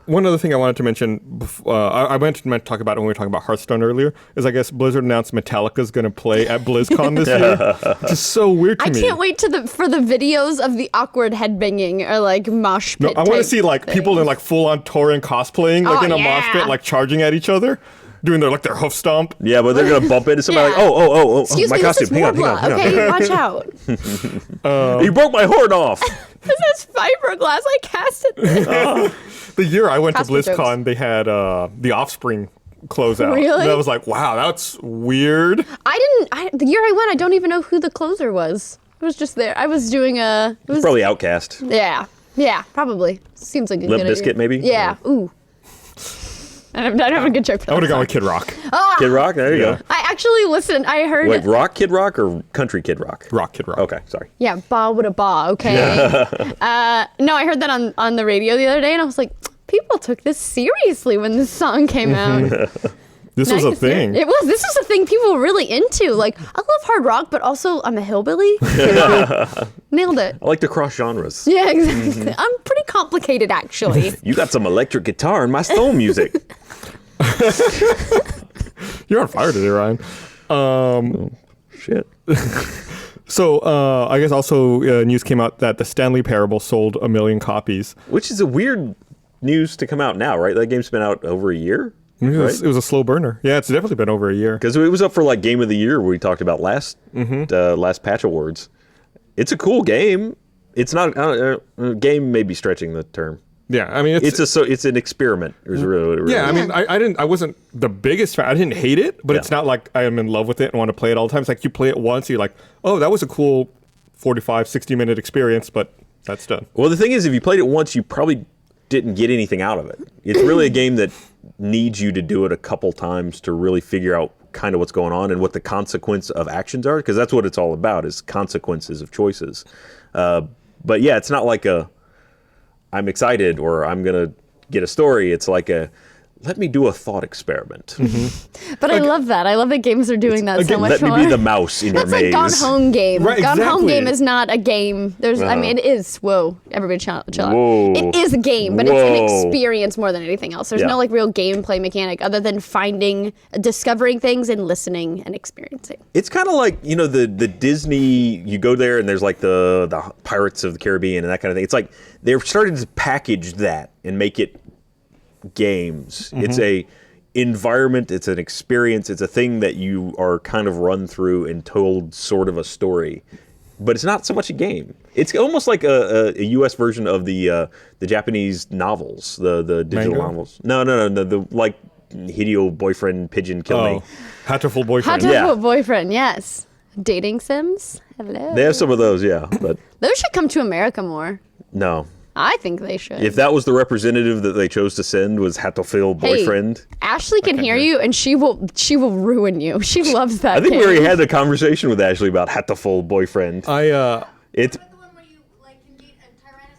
One other thing I wanted to mention, I meant to talk about when we were talking about Hearthstone earlier, is I guess Blizzard announced Metallica's going to play at BlizzCon this year. Which is so weird to I me. can't wait for the videos of the awkward headbanging or like mosh pit. I want to type see like thing. people in like full-on touring cosplaying, like Oh, in a yeah. mosh pit, like charging at each other, doing their hoof stomp. Yeah, but they're gonna bump into somebody Yeah. like, oh, Excuse my me, costume. this is Hang on. Warbler, okay? Watch out. You broke my horn off. This is fiberglass. I cast it. The year I went to Cosplay jokes. BlizzCon, they had The Offspring closeout. Really? And I was like, wow, that's weird. The year I went, I don't even know who the closer was. I was just there. I was doing a. It was, Probably Outcast. Yeah, probably. Seems like a Limp good Bizkit, idea. maybe? Yeah. Ooh. I don't have a good joke for that. I would have gone song. with Kid Rock. Kid Rock. There you Yeah. go. I actually listened. I heard. Wait, Rock Kid Rock or Country Kid Rock? Rock, Kid Rock. Okay, sorry. Yeah, ba with a ba. Okay. No, I heard that on the radio the other day, and I was like, people took this seriously when this song came out. This was a thing. It was. This was a thing people were really into. Like, I love hard rock, but also I'm a hillbilly. You know? Nailed it. I like to cross genres. Yeah, exactly. I'm pretty complicated, actually. You got some electric guitar in my stone music. You're on fire today, Ryan. Shit. So I guess also news came out that the Stanley Parable sold 1 million copies. Which is a weird news to come out now, right? That game's been out over a year. It was a slow burner. Yeah, it's definitely been over a year. Because it was up for like Game of the Year where we talked about last Patch Awards. It's a cool game. It's not game may be stretching the term. Yeah, I mean It's an experiment. It was really yeah, I mean I wasn't the biggest fan. I didn't hate it, but it's not like I am in love with it and want to play it all the time. It's like you play it once, you're like, oh, that was a cool 45, 60-minute experience, but that's done. Well, the thing is, if you played it once, you probably didn't get anything out of it. It's really a game that needs you to do it a couple times to really figure out kind of what's going on and what the consequence of actions are, because that's what it's all about, is consequences of choices. But yeah, it's not like I'm excited or I'm going to get a story. It's like let me do a thought experiment. But I love that. I love that games are doing that so much more. Let me be the mouse in your maze. That's like Gone Home game. Right, Gone Home exactly. game is not a game. I mean, it is. Whoa, everybody chill out. Whoa. It is a game, but it's an experience more than anything else. There's no like real gameplay mechanic other than discovering things and listening and experiencing. It's kind of like, the Disney, you go there and there's like the Pirates of the Caribbean and that kind of thing. It's like they're starting to package that and make it games. It's a environment, it's an experience, it's a thing that you are kind of run through and told sort of a story. But it's not so much a game. It's almost like a US version of the Japanese novels, the digital Manga? novels. No, the like Hideo boyfriend pigeon kill me. Hatterful boyfriend. Hatterful boyfriend, yes. Dating sims? Hello. They have some of those, yeah, but Those should come to America more. no. I think they should. If that was the representative that they chose to send was Hatterful boyfriend. Ashley can hear you, and she will ruin you. She loves that I think game. we already had a conversation with Ashley about Hatterful boyfriend. It's The one where you can date a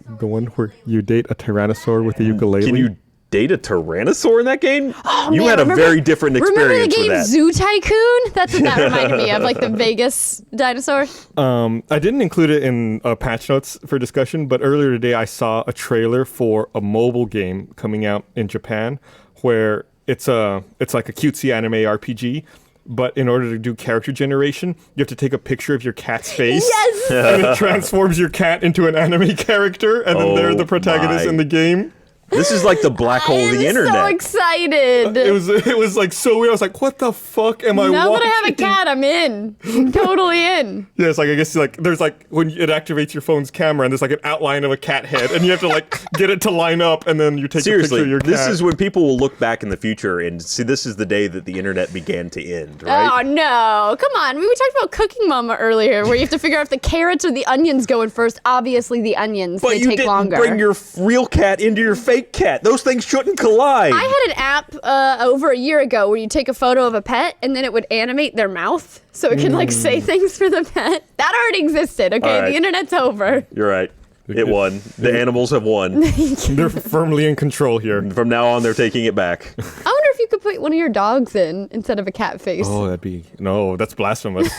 tyrannosaurus. the one where you date a tyrannosaur with a ukulele. Can you date a tyrannosaur in that game? Oh, you man, had a remember- very different experience Remember the game with that. Zoo Tycoon? That's what that reminded me of, like the Vegas dinosaur. I didn't include it in patch notes for discussion, but earlier today I saw a trailer for a mobile game coming out in Japan where it's like a cutesy anime RPG. But in order to do character generation, you have to take a picture of your cat's face. Yes! And it transforms your cat into an anime character, and then they're the protagonist my. in the game. This is like the black hole of the internet. I'm so excited. It was like so weird. I was like, what the fuck am I Now watching? that I have a cat, I'm in. I'm totally in. Yeah, it's like, I guess like there's like when it activates your phone's camera and there's like an outline of a cat head and you have to like get it to line up and then you take a picture Seriously, of your cat. this is when people will look back in the future and see this is the day that the internet began to end, right? Oh, no. Come on. We talked about Cooking Mama earlier, where you have to figure out if the carrots or the onions go in first. Obviously, the onions. But they you take didn't longer. bring your real cat into your fake cat. Those things shouldn't collide. I had an app over a year ago where you take a photo of a pet and then it would animate their mouth so it could like say things for the pet. That already existed, okay? All right. The internet's over. You're right. It won. The animals have won. They're firmly in control here. From now on, they're taking it back. I wonder if you could put one of your dogs in instead of a cat face. Oh, that's blasphemous.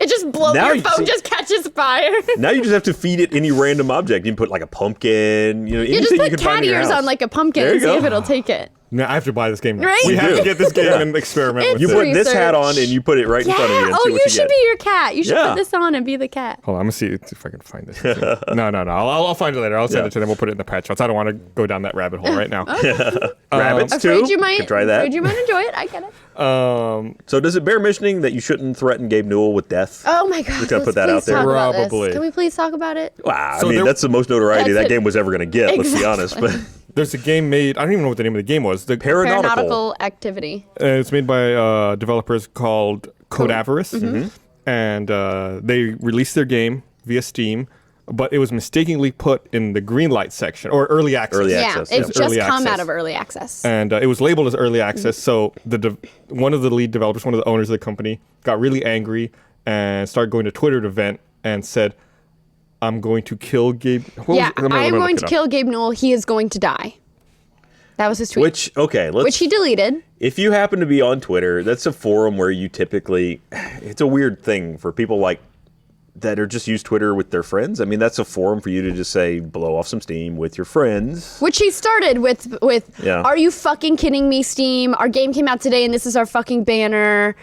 It just blows, Now your you phone see- just catches fire. Now you just have to feed it any random object. You can put like a pumpkin, You anything just you put can find cat in your ears house. on like a pumpkin There and you see go. if it'll take it. Now I have to buy this game. Right? We have do. to get this game and experiment with You it. put this hat Research. on and you put it right in front of you and Oh, see you what you should get. be your cat. You should Yeah. put this on and be the cat. Hold on, I'm gonna see if I can find this. No. I'll find it later. I'll send Yeah. it to them. We'll put it in the patch notes. I don't want to go down that rabbit hole right now. Rabbits too. Afraid you might. Could try that. Afraid you might enjoy it. I get it. So does it bear mentioning that you shouldn't threaten Gabe Newell with death? Oh my God. Just gotta put that please out there. talk about this. Probably. Can we please talk about it? Wow, So I mean there- that's the most notoriety That's that it. game was ever going to get. Let's be honest, but There's a game made. I don't even know what the name of the game was. Aeronautical activity. It's made by developers called Code Avarice, and they released their game via Steam, but it was mistakenly put in the green light section or early access. Early Yeah, access, it's yeah. just Early come access. out of early access. And it was labeled as early access. So one of the lead developers, one of the owners of the company, got really angry and started going to Twitter to vent and said, "I'm going to kill Gabe." Yeah, I am going to kill Gabe Newell. He is going to die. That was his tweet. Which he deleted. if you happen to be on Twitter, that's a forum where you typically, it's a weird thing for people like that are just use Twitter with their friends. I mean, that's a forum for you to just say, blow off some steam with your friends. Which he started with Yeah. "Are you fucking kidding me, Steam? Our game came out today and this is our fucking banner."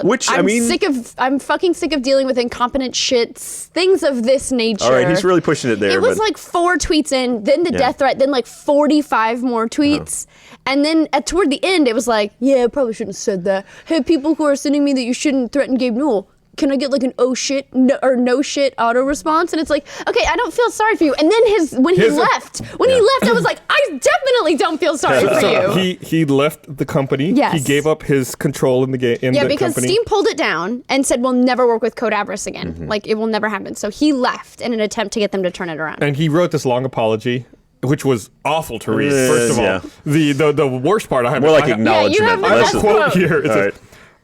Which, I mean- I'm fucking sick of dealing with incompetent shits. Things of this nature. All right, he's really pushing it there. It was but like 4 tweets in, then the death threat, then like 45 more tweets. And then toward the end, it was like, yeah, I probably shouldn't have said that. Hey, people who are sending me that you shouldn't threaten Gabe Newell, can I get like an oh shit or no shit auto response? And it's like, okay, I don't feel sorry for you. And then when he left, I was like, I definitely don't feel sorry for So you. he left the company. Yes. He gave up his control in the game. Yeah, the because company. Steam pulled it down and said we'll never work with Code Avarice again. Like it will never happen. So he left in an attempt to get them to turn it around. And he wrote this long apology, which was awful to read. First of all, yeah. the worst part I have more like I have- acknowledgement. you have the I have less a of- quote quote. here. It All says, right.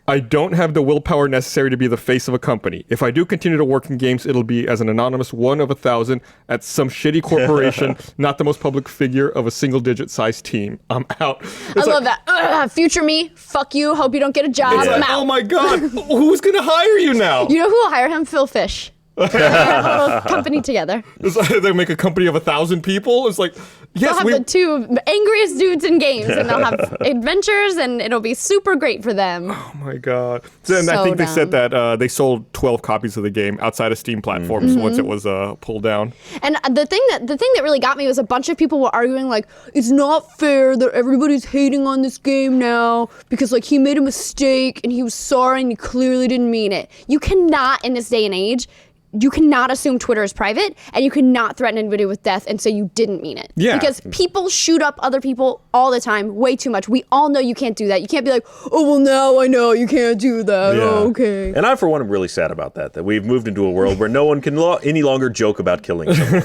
I don't have the willpower necessary to be the face of a company. If I do continue to work in games, it'll be as an anonymous 1 of 1,000 at some shitty corporation, not the most public figure of a single-digit sized team. I'm out. I love that. Ugh, future me, fuck you, hope you don't get a job. It's I'm like, out. oh my God, who's going to hire you now? You know who will hire him? Phil Fish. They have a little company together. It's like they make a company of 1,000 people. It's like, yes, They'll have the 2 angriest dudes in games, and they'll have adventures, and it'll be super great for them. Oh my God. And I think they said that they sold 12 copies of the game outside of Steam platforms once it was pulled down. And the thing that really got me was a bunch of people were arguing like, it's not fair that everybody's hating on this game now because like he made a mistake and he was sorry and he clearly didn't mean it. You cannot, in this day and age, you cannot assume Twitter is private, and you cannot threaten anybody with death and say you didn't mean it. Yeah. Because people shoot up other people all the time, way too much. We all know you can't do that. You can't be like, oh, well, now I know you can't do that. Yeah. Oh, okay. And I, for one, am really sad about that we've moved into a world where no one can any longer joke about killing someone.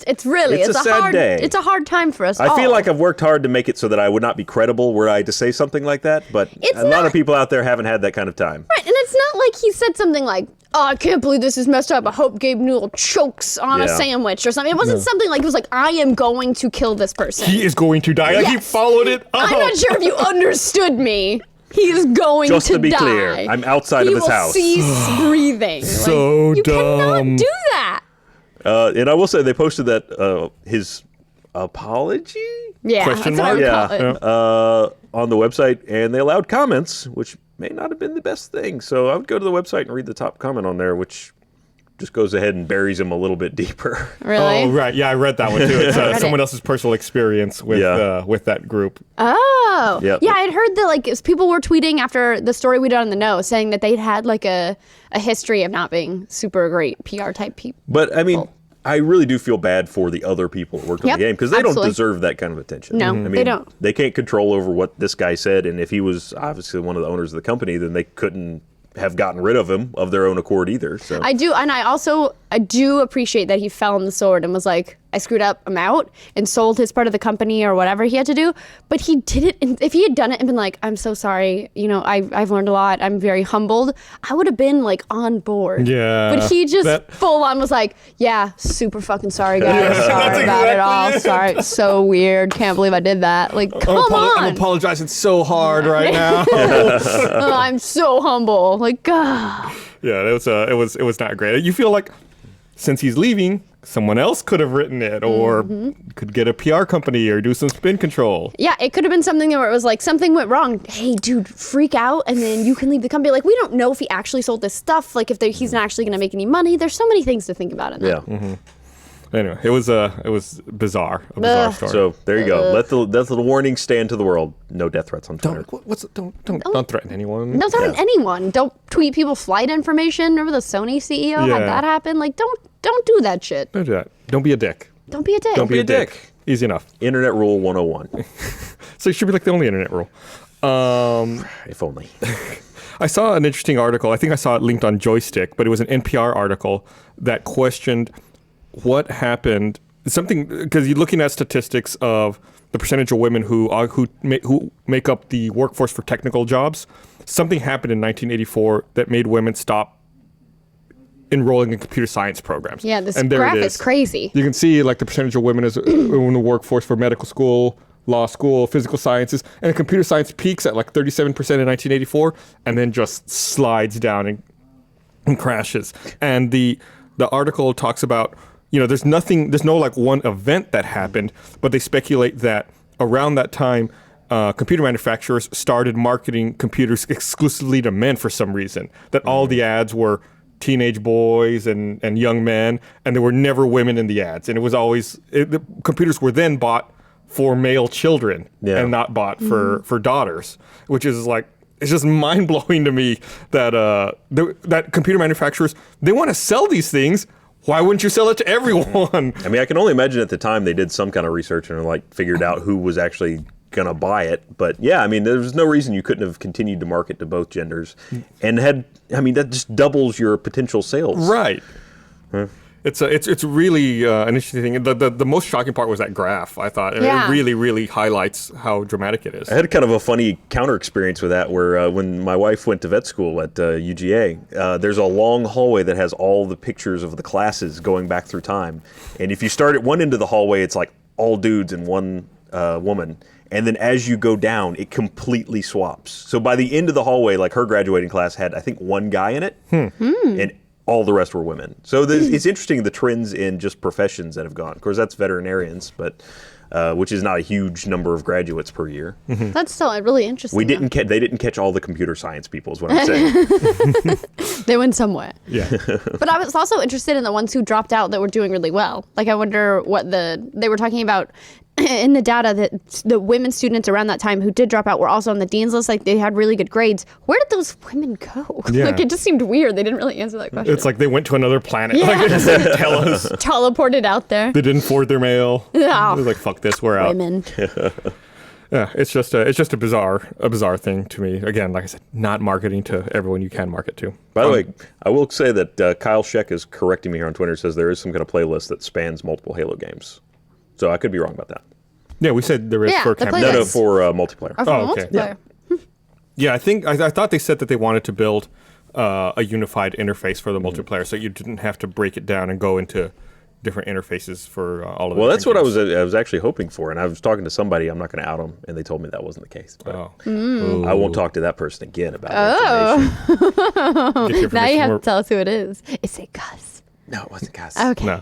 It's really, It's a sad hard day. It's a hard time for us all. I feel like I've worked hard to make it so that I would not be credible were I to say something like that, but It's a lot not- of people out there haven't had that kind of time. Right, and it's not like he said something like, oh, I can't believe this is messed up. I hope Gabe Newell chokes on a Yeah. sandwich or something. It wasn't something like, it was like, I am going to kill this person. He is going to die. Like, he Yes. followed it. I'm Oh. not sure if you understood me. He is going Just to to be die. clear, I'm outside he of his house. He will cease breathing. So you dumb. cannot do that. And I will say they posted that his apology Yeah, Question that's what I would mark? call it. Yeah. on the website, and they allowed comments, which may not have been the best thing. So I would go to the website and read the top comment on there, which just goes ahead and buries him a little bit deeper. Really? Oh, right. Yeah, I read that one too. It's read someone it. else's personal experience with that group. Oh. Yep. Yeah, I'd heard that like people were tweeting after the story we did on the know, saying that they'd had like a history of not being super great PR type people. But I mean, I really do feel bad for the other people that worked on Yep, the game because they absolutely. don't deserve that kind of attention. No, I mean, they don't. They can't control over what this guy said, and if he was obviously one of the owners of the company, then they couldn't have gotten rid of him of their own accord either. So I do, and I do appreciate that he fell on the sword and was like, I screwed up, I'm out, and sold his part of the company or whatever he had to do. But he did it, and if he had done it and been like, I'm so sorry, you know, I've learned a lot, I'm very humbled, I would have been like on board. Yeah. But he just full on was like, yeah, super fucking sorry, guys, sorry about it all, sorry, so weird, can't believe I did that. Like, come on. I'm apologizing so hard right now. Oh, I'm so humble. Like, God. Yeah, it was not great. You feel like since he's leaving, someone else could have written it or could get a PR company or do some spin control. Yeah, it could have been something where it was like something went wrong. Hey, dude, freak out, and then you can leave the company. Like, we don't know if he actually sold this stuff. Like, if he's not actually going to make any money. There's so many things to think about in that. yeah. Anyway, it was bizarre. A bizarre story. So there you go. Let the warning stand to the world. No death threats on Twitter. Don't threaten anyone. Don't threaten anyone. Don't tweet people flight information. Remember the Sony CEO had Yeah. that happen? Like, don't do that shit. Don't do that. Don't be a dick. Don't be a dick. Don't be a dick. Easy enough. Internet rule 101. So it should be like the only internet rule. If only. I saw an interesting article. I think I saw it linked on Joystick, but it was an NPR article that questioned what happened. Something because you're looking at statistics of the percentage of women who make up the workforce for technical jobs. Something happened in 1984 that made women stop enrolling in computer science programs. Yeah, this And there graph it is crazy. You can see like the percentage of women in the workforce for medical school, law school, physical sciences, and computer science peaks at like 37% in 1984 and then just slides down and crashes. And the article talks about, you know, there's no like one event that happened, but they speculate that around that time, computer manufacturers started marketing computers exclusively to men for some reason, that all the ads were teenage boys and young men, and there were never women in the ads. And it was always, the computers were then bought for male children and not bought for daughters, which is like, it's just mind-blowing to me that that computer manufacturers, they want to sell these things. Why wouldn't you sell it to everyone? I mean, I can only imagine at the time they did some kind of research and like figured out who was actually going to buy it. But yeah, I mean, there's no reason you couldn't have continued to market to both genders and that just doubles your potential sales. Right. It's really an interesting thing. The most shocking part was that graph, I thought. Yeah. It really, really highlights how dramatic it is. I had kind of a funny counter experience with that where when my wife went to vet school at UGA, there's a long hallway that has all the pictures of the classes going back through time. And if you start at one end of the hallway, it's like all dudes and one woman. And then as you go down, it completely swaps. So by the end of the hallway, like her graduating class had, I think, one guy in it. And all the rest were women. So it's interesting the trends in just professions that have gone. Of course, that's veterinarians, but which is not a huge number of graduates per year. That's still really interesting. They didn't catch all the computer science people, is what I'm saying. They went somewhere. Yeah. But I was also interested in the ones who dropped out that were doing really well. Like, I wonder what they were talking about in the data that the women students around that time who did drop out were also on the dean's list. Like, they had really good grades. Where did those women go? Yeah. Like, it just seemed weird. They didn't really answer that question. It's like they went to another planet. Yeah. Like, they just didn't tell us. Teleported out there. They didn't forward their mail. No. It was like, fuck this, we're out. Women. Yeah, it's just a bizarre thing to me. Again, like I said, not marketing to everyone you can market to. By the way, I will say that Kyle Sheck is correcting me here on Twitter. Says there is some kind of playlist that spans multiple Halo games. So I could be wrong about that. Yeah, we said there is Yeah, for the campaign. playlist. No, for multiplayer. Or for Oh, okay. multiplayer. Yeah, I think I thought they said that they wanted to build a unified interface for the multiplayer, so you didn't have to break it down and go into different interfaces for all of the Well, that's what I games. was actually hoping for, and I was talking to somebody. I'm not going to out them, and they told me that wasn't the case. But I won't talk to that person again about information. Get your Now you information have more- to tell us who it is. Is it Gus? No, it wasn't Gus. Okay. No.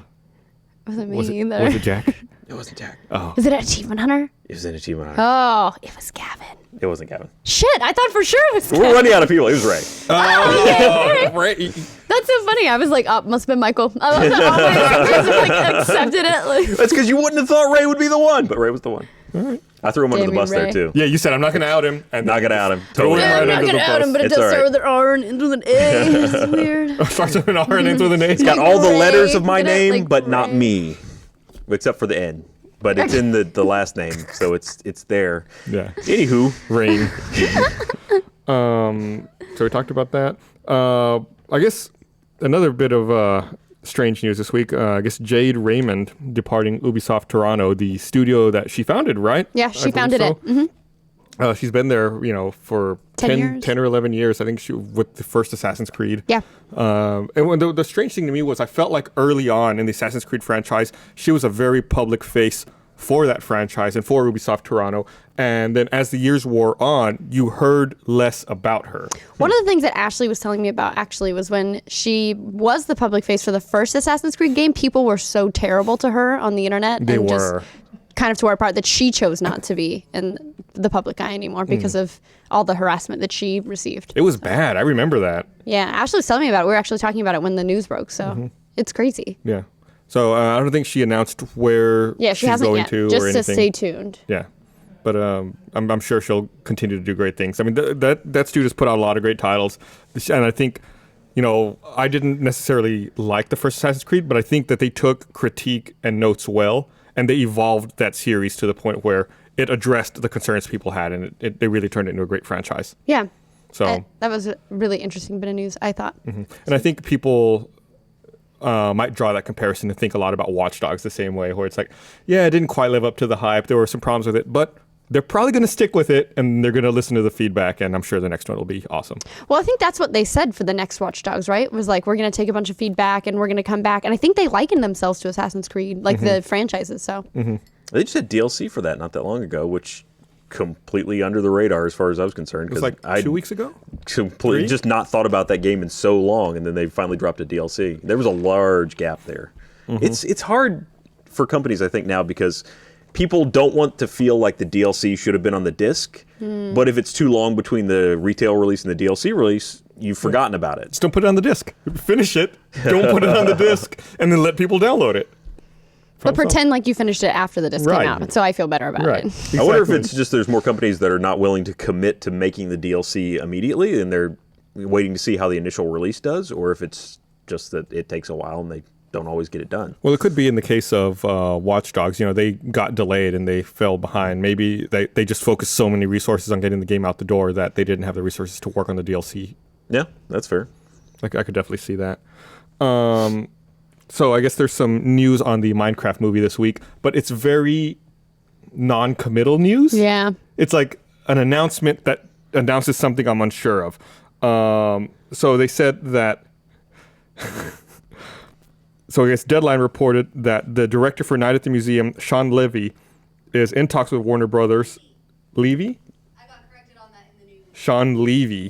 Wasn't me Was it, either. was it Jack? It wasn't Jack. Is it Achievement Hunter? It was an achievement. Oh, it was Gavin. It wasn't Gavin. Shit, I thought for sure it was Gavin. We're running out of people. It was Ray. Right. That's so funny. I was like, oh, must have been Michael. I was like, accepted it. Like, That's because you wouldn't have thought Ray would be the one, but Ray was the one. I threw him under the Damn bus you, there Ray. too. Yeah, you said I'm not going to out him. And Not gonna out him. Throw Totally him not. right I'm not under going the to out bus. him, but it It's does all start right. with an R and ends with an A. It's weird. Starts with an R and ends with an A. Got all the Ray, letters of my get it, name, like but not Ray. me, except for the N. But it's in the last name, so it's there. Yeah. Anywho, Rain. So we talked about that. I guess another bit of strange news this week. I guess Jade Raymond departing Ubisoft Toronto, the studio that she founded, right? Yeah, I she believe founded so. it. Mm-hmm. She's been there, for 10 years? 10 or 11 years. I think with the first Assassin's Creed. Yeah. And when the strange thing to me was I felt like early on in the Assassin's Creed franchise, she was a very public face for that franchise and for Ubisoft Toronto. And then as the years wore on, you heard less about her. One of the things that Ashley was telling me about actually was when she was the public face for the first Assassin's Creed game, people were so terrible to her on the internet. They and were. Just kind of tore apart that she chose not to be in the public eye anymore because of all the harassment that she received. It was bad. I remember that. Yeah, Ashley was telling me about it. We were actually talking about it when the news broke, so it's crazy. Yeah. So I don't think she announced where Yeah, she she's hasn't going yet. to Just or to anything. stay tuned. Yeah. But I'm sure she'll continue to do great things. I mean, that studio's put out a lot of great titles. And I think, I didn't necessarily like the first Assassin's Creed, but I think that they took critique and notes well, and they evolved that series to the point where it addressed the concerns people had, and they really turned it into a great franchise. Yeah. So, That was a really interesting bit of news, I thought. and I think people might draw that comparison and think a lot about Watch Dogs the same way, where it's like, yeah, it didn't quite live up to the hype. There were some problems with it, but they're probably going to stick with it, and they're going to listen to the feedback, and I'm sure the next one will be awesome. Well, I think that's what they said for the next Watch Dogs, right? Was like, we're going to take a bunch of feedback and we're going to come back. And I think they likened themselves to Assassin's Creed, like the franchises. So they just had DLC for that not that long ago, which completely under the radar as far as I was concerned. It was like 2 weeks ago? Completely 3? just not thought about that game in so long, and then they finally dropped a DLC. There was a large gap there. It's hard for companies, I think, now because people don't want to feel like the DLC should have been on the disc, but if it's too long between the retail release and the DLC release, you've forgotten about it. Just don't put it on the disc. Finish it. Don't put it on the disc, and then let people download it. but pretend like you finished it after the disc Right. came out. So I feel better about Right. it. I wonder if Exactly. it's just there's more companies that are not willing to commit to making the DLC immediately, and they're waiting to see how the initial release does, or if it's just that it takes a while and they don't always get it done. Well, it could be in the case of Watch Dogs. They got delayed and they fell behind. Maybe they just focused so many resources on getting the game out the door that they didn't have the resources to work on the DLC. Yeah, that's fair. Like I could definitely see that. So I guess there's some news on the Minecraft movie this week, but it's very non-committal news. Yeah. It's like an announcement that announces something I'm unsure of. So they said that. So I guess Deadline reported that the director for Night at the Museum, Sean Levy, is in talks with Warner Brothers. Levy? I got corrected on that in the news. Sean Levy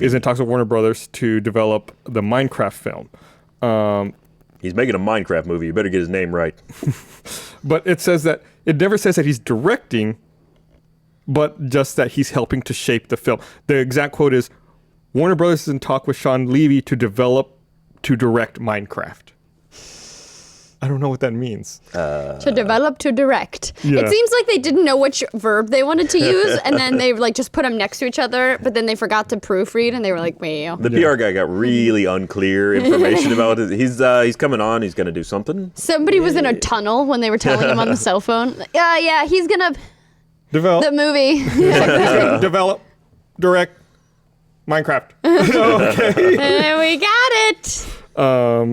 is in talks with Warner Brothers to develop the Minecraft film. He's making a Minecraft movie. You better get his name right. But it says that it never says that he's directing, but just that he's helping to shape the film. The exact quote is, Warner Brothers is in talk with Sean Levy to direct Minecraft. I don't know what that means. To develop, to direct. Yeah. It seems like they didn't know which verb they wanted to use, and then they like just put them next to each other, but then they forgot to proofread, and they were like, wait. The PR guy got really unclear information about it. He's coming on. He's going to do something. Somebody was in a tunnel when they were telling him on the cell phone. Yeah, he's gonna Develop. the movie. Develop. Direct. Minecraft. And we got it.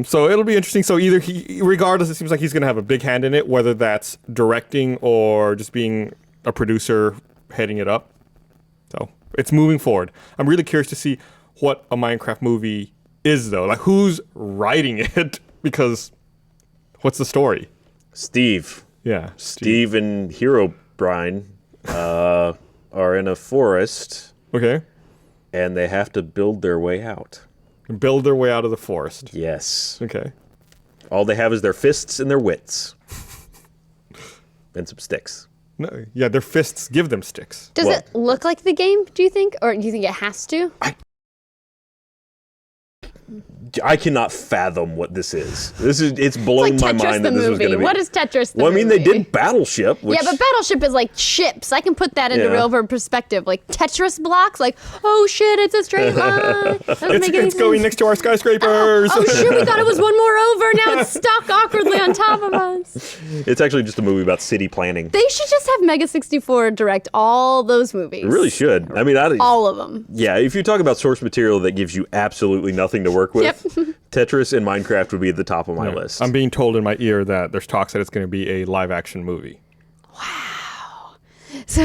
So it'll be interesting. So either regardless, it seems like he's going to have a big hand in it, whether that's directing or just being a producer heading it up. So it's moving forward. I'm really curious to see what a Minecraft movie is, though. Like, who's writing it? Because what's the story? Steve. Yeah. Steve and Herobrine are in a forest. Okay. And they have to build their way out. Build their way out of the forest. Yes. Okay. All they have is their fists and their wits. And some sticks. No, yeah, their fists give them sticks. Does Well- it look like the game, do you think? Or do you think it has to? I cannot fathom what this is. It's blown It's my like Tetris mind the that this was going movie. to be. What is Tetris the Well, I mean, they movie? did Battleship, which Yeah, but Battleship is like ships. I can put that into Yeah. real world perspective. Like Tetris blocks, like, oh shit, it's a straight line. Doesn't make any It's going sense. next to our skyscrapers. Oh shit, we thought it was one more over. Now it's stuck awkwardly on top of us. it's actually just a movie about city planning. They should just have Mega 64 direct all those movies. It really should. I mean, All of them. yeah, if you talk about source material that gives you absolutely nothing to work with, Yep. Tetris and Minecraft would be at the top of my list. I'm being told in my ear that there's talks that it's going to be a live-action movie. So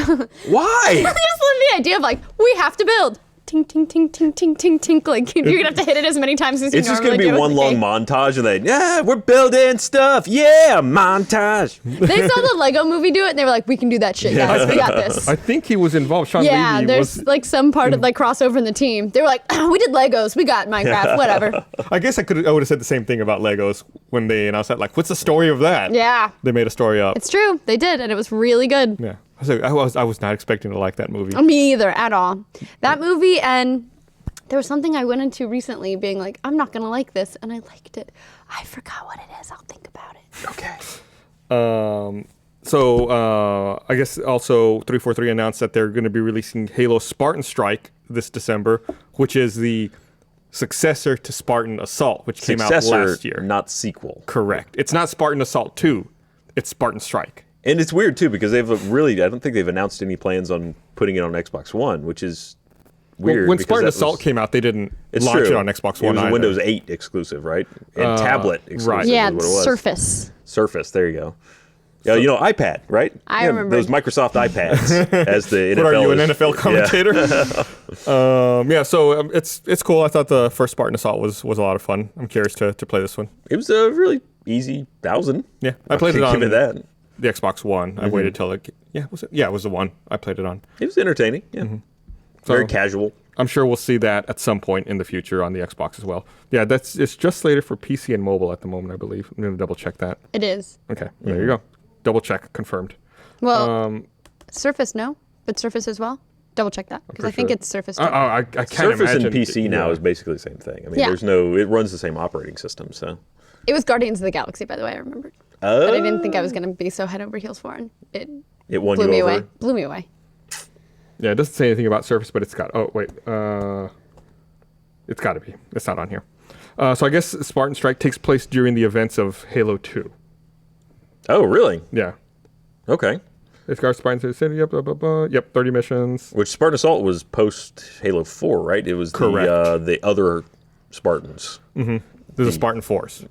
Why? I just love the idea of like, we have to build. Tink, tink, tink, tink, tink, tink, tink. Like, you're going to have to hit it as many times as you It's just normally going to be do one with the long game. montage, and then, yeah, we're building stuff. Yeah, montage. They saw the Lego movie do it, and they were like, we can do that shit, guys. We got this. I think he was involved. Sean Yeah, Levy there's was. like some part of like crossover in the team. They were like, we did Legos, we got Minecraft, whatever. I guess I would have said the same thing about Legos when they announced that. Like, what's the story of that? Yeah, They made a story up. it's true. They did, and it was really good. Yeah. I was not expecting to like that movie. Me either, at all. That movie, and there was something I went into recently being like, I'm not going to like this, and I liked it. I forgot what it is. I'll think about it. Okay. So I guess also 343 announced that they're going to be releasing Halo Spartan Strike this December, which is the successor to Spartan Assault, which came out last year. Not sequel. Correct. It's not Spartan Assault 2. It's Spartan Strike. And it's weird, too, because they've really, I don't think they've announced any plans on putting it on Xbox One, which is weird. When because Spartan that Assault was- came out, they didn't It's launch true. it on Xbox It One was a either. Windows 8 exclusive, right? And tablet exclusive right. Yeah, is what it was. Surface. Surface, there you go. You know, iPad, right? I Yeah, remember. those Microsoft iPads as the NFL. What are you, an is- NFL commentator? So it's cool. I thought the first Spartan Assault was a lot of fun. I'm curious to play this one. It was a really easy 1,000. Yeah, I played it I'll on give it that. the Xbox One. I waited till it. Yeah, was it? Yeah, it was the one I played it on. It was entertaining. Yeah. So Very casual. I'm sure we'll see that at some point in the future on the Xbox as well. Yeah, it's just slated for PC and mobile at the moment, I believe. I'm gonna double check that. It is. Okay, there you go. Double check, confirmed. Well, Surface, no? But Surface as well? Double check that, because I think sure. it's Surface. I can't Surface imagine. and PC now yeah. is basically the same thing. I mean, Yeah. it runs the same operating system, so. It was Guardians of the Galaxy, by the way, I remembered. But I didn't think I was going to be so head over heels for it. It won Blew you me over. away. Blew me away. Yeah, it doesn't say anything about Surface, but it's got. Oh wait, it's got to be. It's not on here. So I guess Spartan Strike takes place during the events of Halo 2. Oh, really? Yeah. Okay. It's got Spartan to the city. Yep, blah, blah, blah. Yep, 30 missions. Which Spartan Assault was post Halo 4, right? It was Correct. the other Spartans. There's a Spartan Force.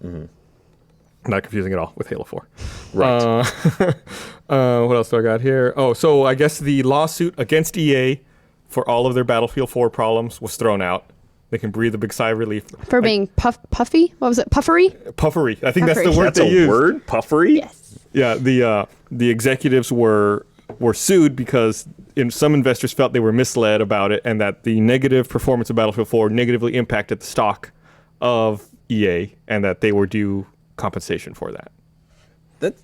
Not confusing at all with Halo 4. Right. What else do I got here? Oh, so I guess the lawsuit against EA for all of their Battlefield 4 problems was thrown out. They can breathe a big sigh of relief. For being puffy? What was it? Puffery? Puffery. I think that's Puffery. the word That's they a used. word? Puffery? Yes. Yeah, the executives were sued because some investors felt they were misled about it and that the negative performance of Battlefield 4 negatively impacted the stock of EA and that they were due compensation for that. That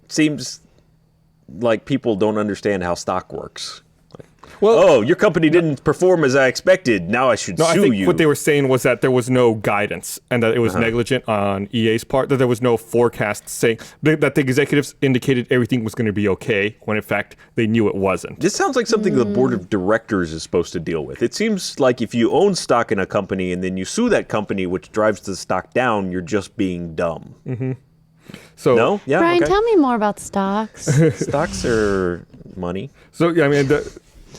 seems like people don't understand how stock works. Well, Your company didn't perform as I expected. Now I should no, I sue think you. what they were saying was that there was no guidance and that it was negligent on EA's part, that there was no forecast saying that the executives indicated everything was going to be okay when in fact they knew it wasn't. This sounds like something the board of directors is supposed to deal with. It seems like if you own stock in a company and then you sue that company, which drives the stock down, you're just being dumb. Mm-hmm. So No? Yeah. Brian, okay. tell me more about stocks. Stocks are money. So yeah, I mean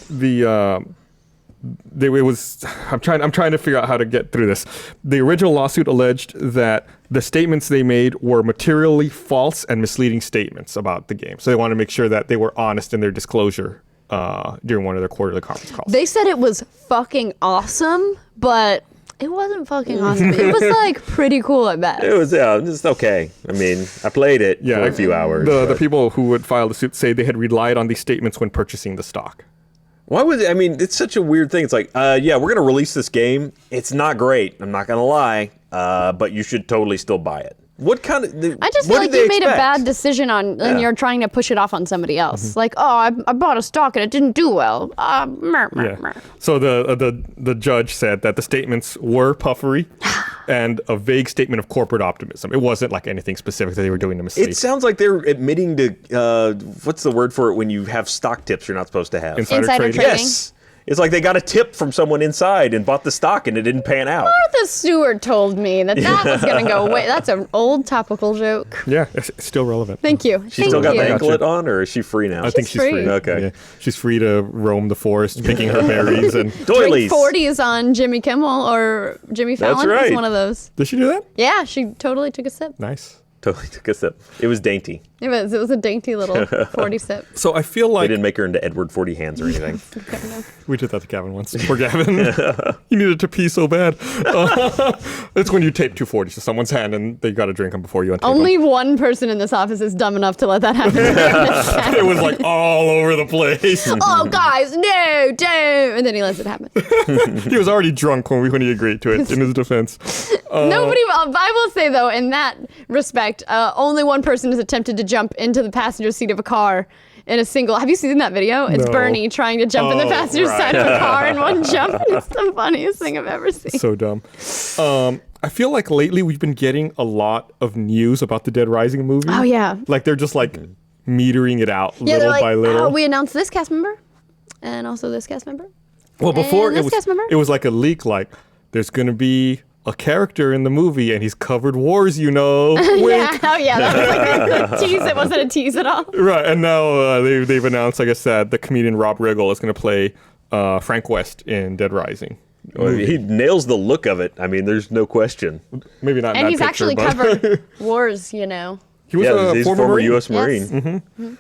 I'm trying to figure out how to get through this. The original lawsuit alleged that the statements they made were materially false and misleading statements about the game. So they wanted to make sure that they were honest in their disclosure during one of their quarterly conference calls. They said it was fucking awesome, but it wasn't fucking awesome. It was like pretty cool at best. It was it's okay. I mean, I played it for a few hours. The people who would file the suit say they had relied on these statements when purchasing the stock. Why would I mean? It's such a weird thing. It's like, yeah, we're gonna release this game. It's not great. I'm not gonna lie, but you should totally still buy it. What kind of? I just feel like you made a bad decision and you're trying to push it off on somebody else. Like, I bought a stock and it didn't do well. So the judge said that the statements were puffery and a vague statement of corporate optimism. It wasn't like anything specific that they were doing to mislead. It sounds like they're admitting to what's the word for it when you have stock tips you're not supposed to have? Insider trading. Yes. It's like they got a tip from someone inside and bought the stock and it didn't pan out. Martha Stewart told me that was going to go away. That's an old topical joke. Yeah, it's still relevant. Thank you. She still got the anklet on, or is she free now? I think she's free. Okay. Yeah. She's free to roam the forest, picking her berries and doilies. Drink 40s on Jimmy Kimmel or Jimmy Fallon. That's right. Was one of those. Did she do that? Yeah, she totally took a sip. Nice. Totally took a sip. It was dainty. It was a dainty little 40 sip. So I feel They like didn't make her into Edward 40 Hands or anything. we did that to Gavin once. Poor Gavin. He needed to pee so bad. It's when you tape 240s to someone's hand and they got to drink them before you untape Only them. one person in this office is dumb enough to let that happen. It was like all over the place. Oh, guys, no, don't. And then he lets it happen. He was already drunk when he agreed to it, in his defense. I will say, though, in that respect, only one person has attempted to jump into the passenger seat of a car in a single. Have you seen that video? It's No. Bernie trying to jump in the passenger side of a car in one jump. It's the funniest thing I've ever seen. So dumb. I feel like lately we've been getting a lot of news about the Dead Rising movie. Oh, yeah. Like they're just like metering it out Yeah, little they're like, by little. we announced this cast member and also this cast member. Well, before this cast member? it was like a leak, like there's gonna be a character in the movie and he's covered wars, you know. Wink. Yeah, oh yeah, that was like a tease. It wasn't a tease at all. Right, and now they've announced, I guess, that the comedian Rob Riggle is gonna play Frank West in Dead Rising. Well, he nails the look of it. I mean, there's no question. Maybe not. in And that he's picture, actually but covered wars, you know. He was He's a former Marine. U.S. Marine. Yes. Mm-hmm.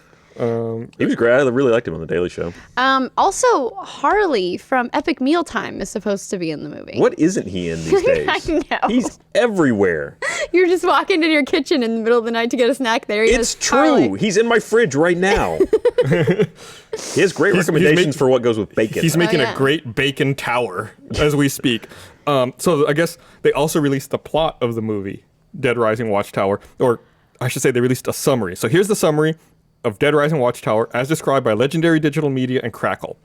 He was great. I really liked him on The Daily Show. Also, Harley from Epic Mealtime is supposed to be in the movie. What isn't he in these days? I know. He's everywhere. You're just walking into your kitchen in the middle of the night to get a snack. There he is. It's true. Harley. He's in my fridge right now. He has great recommendations for what goes with bacon. He's making yeah. a great bacon tower as we speak. So I guess they also released the plot of the movie, Dead Rising Watchtower, or I should say they released a summary. So here's the summary of Dead Rising Watchtower as described by Legendary Digital Media and Crackle.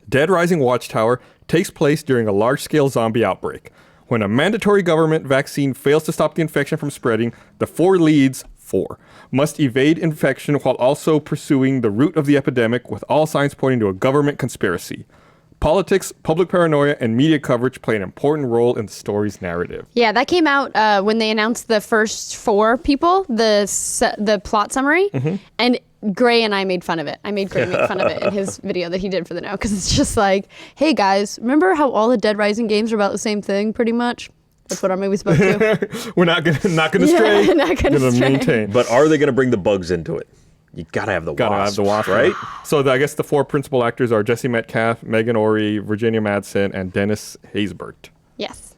Dead Rising Watchtower takes place during a large-scale zombie outbreak. When a mandatory government vaccine fails to stop the infection from spreading, the four leads must evade infection while also pursuing the root of the epidemic, with all signs pointing to a government conspiracy. Politics, public paranoia, and media coverage play an important role in the story's narrative. Yeah, that came out when they announced the first four people, the plot summary, and Gray and I made fun of it. I made Gray make fun of it in his video that he did for the Now, because it's just like, hey guys, remember how all the Dead Rising games are about the same thing, pretty much? That's what our movie spoke to. We're not gonna stray. Not gonna stray. Maintain. But are they going to bring the bugs into it? You gotta have the wasp, right? So I guess the 4 principal actors are Jesse Metcalfe, Megan Ory, Virginia Madsen, and Dennis Haysbert. Yes.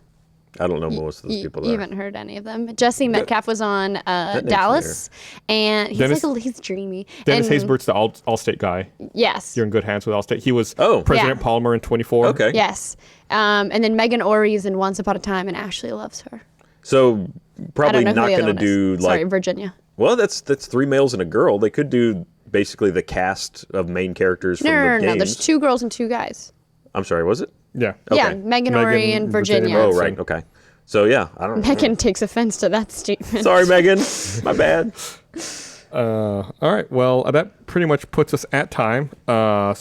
I don't know most of those people. You haven't heard any of them. Jesse Metcalfe was on Dallas, and he's dreamy. Dennis and, Haysbert's the Allstate guy. Yes. You're in good hands with Allstate. He was President Palmer in 24. Okay. Yes. And then Megan Ory is in Once Upon a Time, and Ashley loves her. So probably not going to do like. Sorry, Virginia. Well, that's 3 males and a girl. They could do basically the cast of main characters from the games. No. There's 2 girls and 2 guys. I'm sorry, was it? Yeah. Okay. Yeah, Megan Ory and Virginia. Oh, right. Okay. So yeah, I don't know. Megan takes offense to that statement. Sorry, Megan. My bad. All right. Well, that pretty much puts us at time. So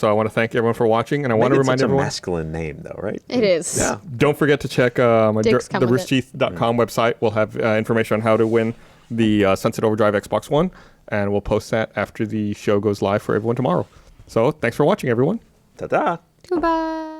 I want to thank everyone for watching, and I want to remind everyone. It's a masculine name, though, right? It is. Yeah. Don't forget to check the roosterteeth.com website. We'll have information on how to win the Sunset Overdrive Xbox One, and we'll post that after the show goes live for everyone tomorrow. So thanks for watching, everyone. Ta-ta. Goodbye.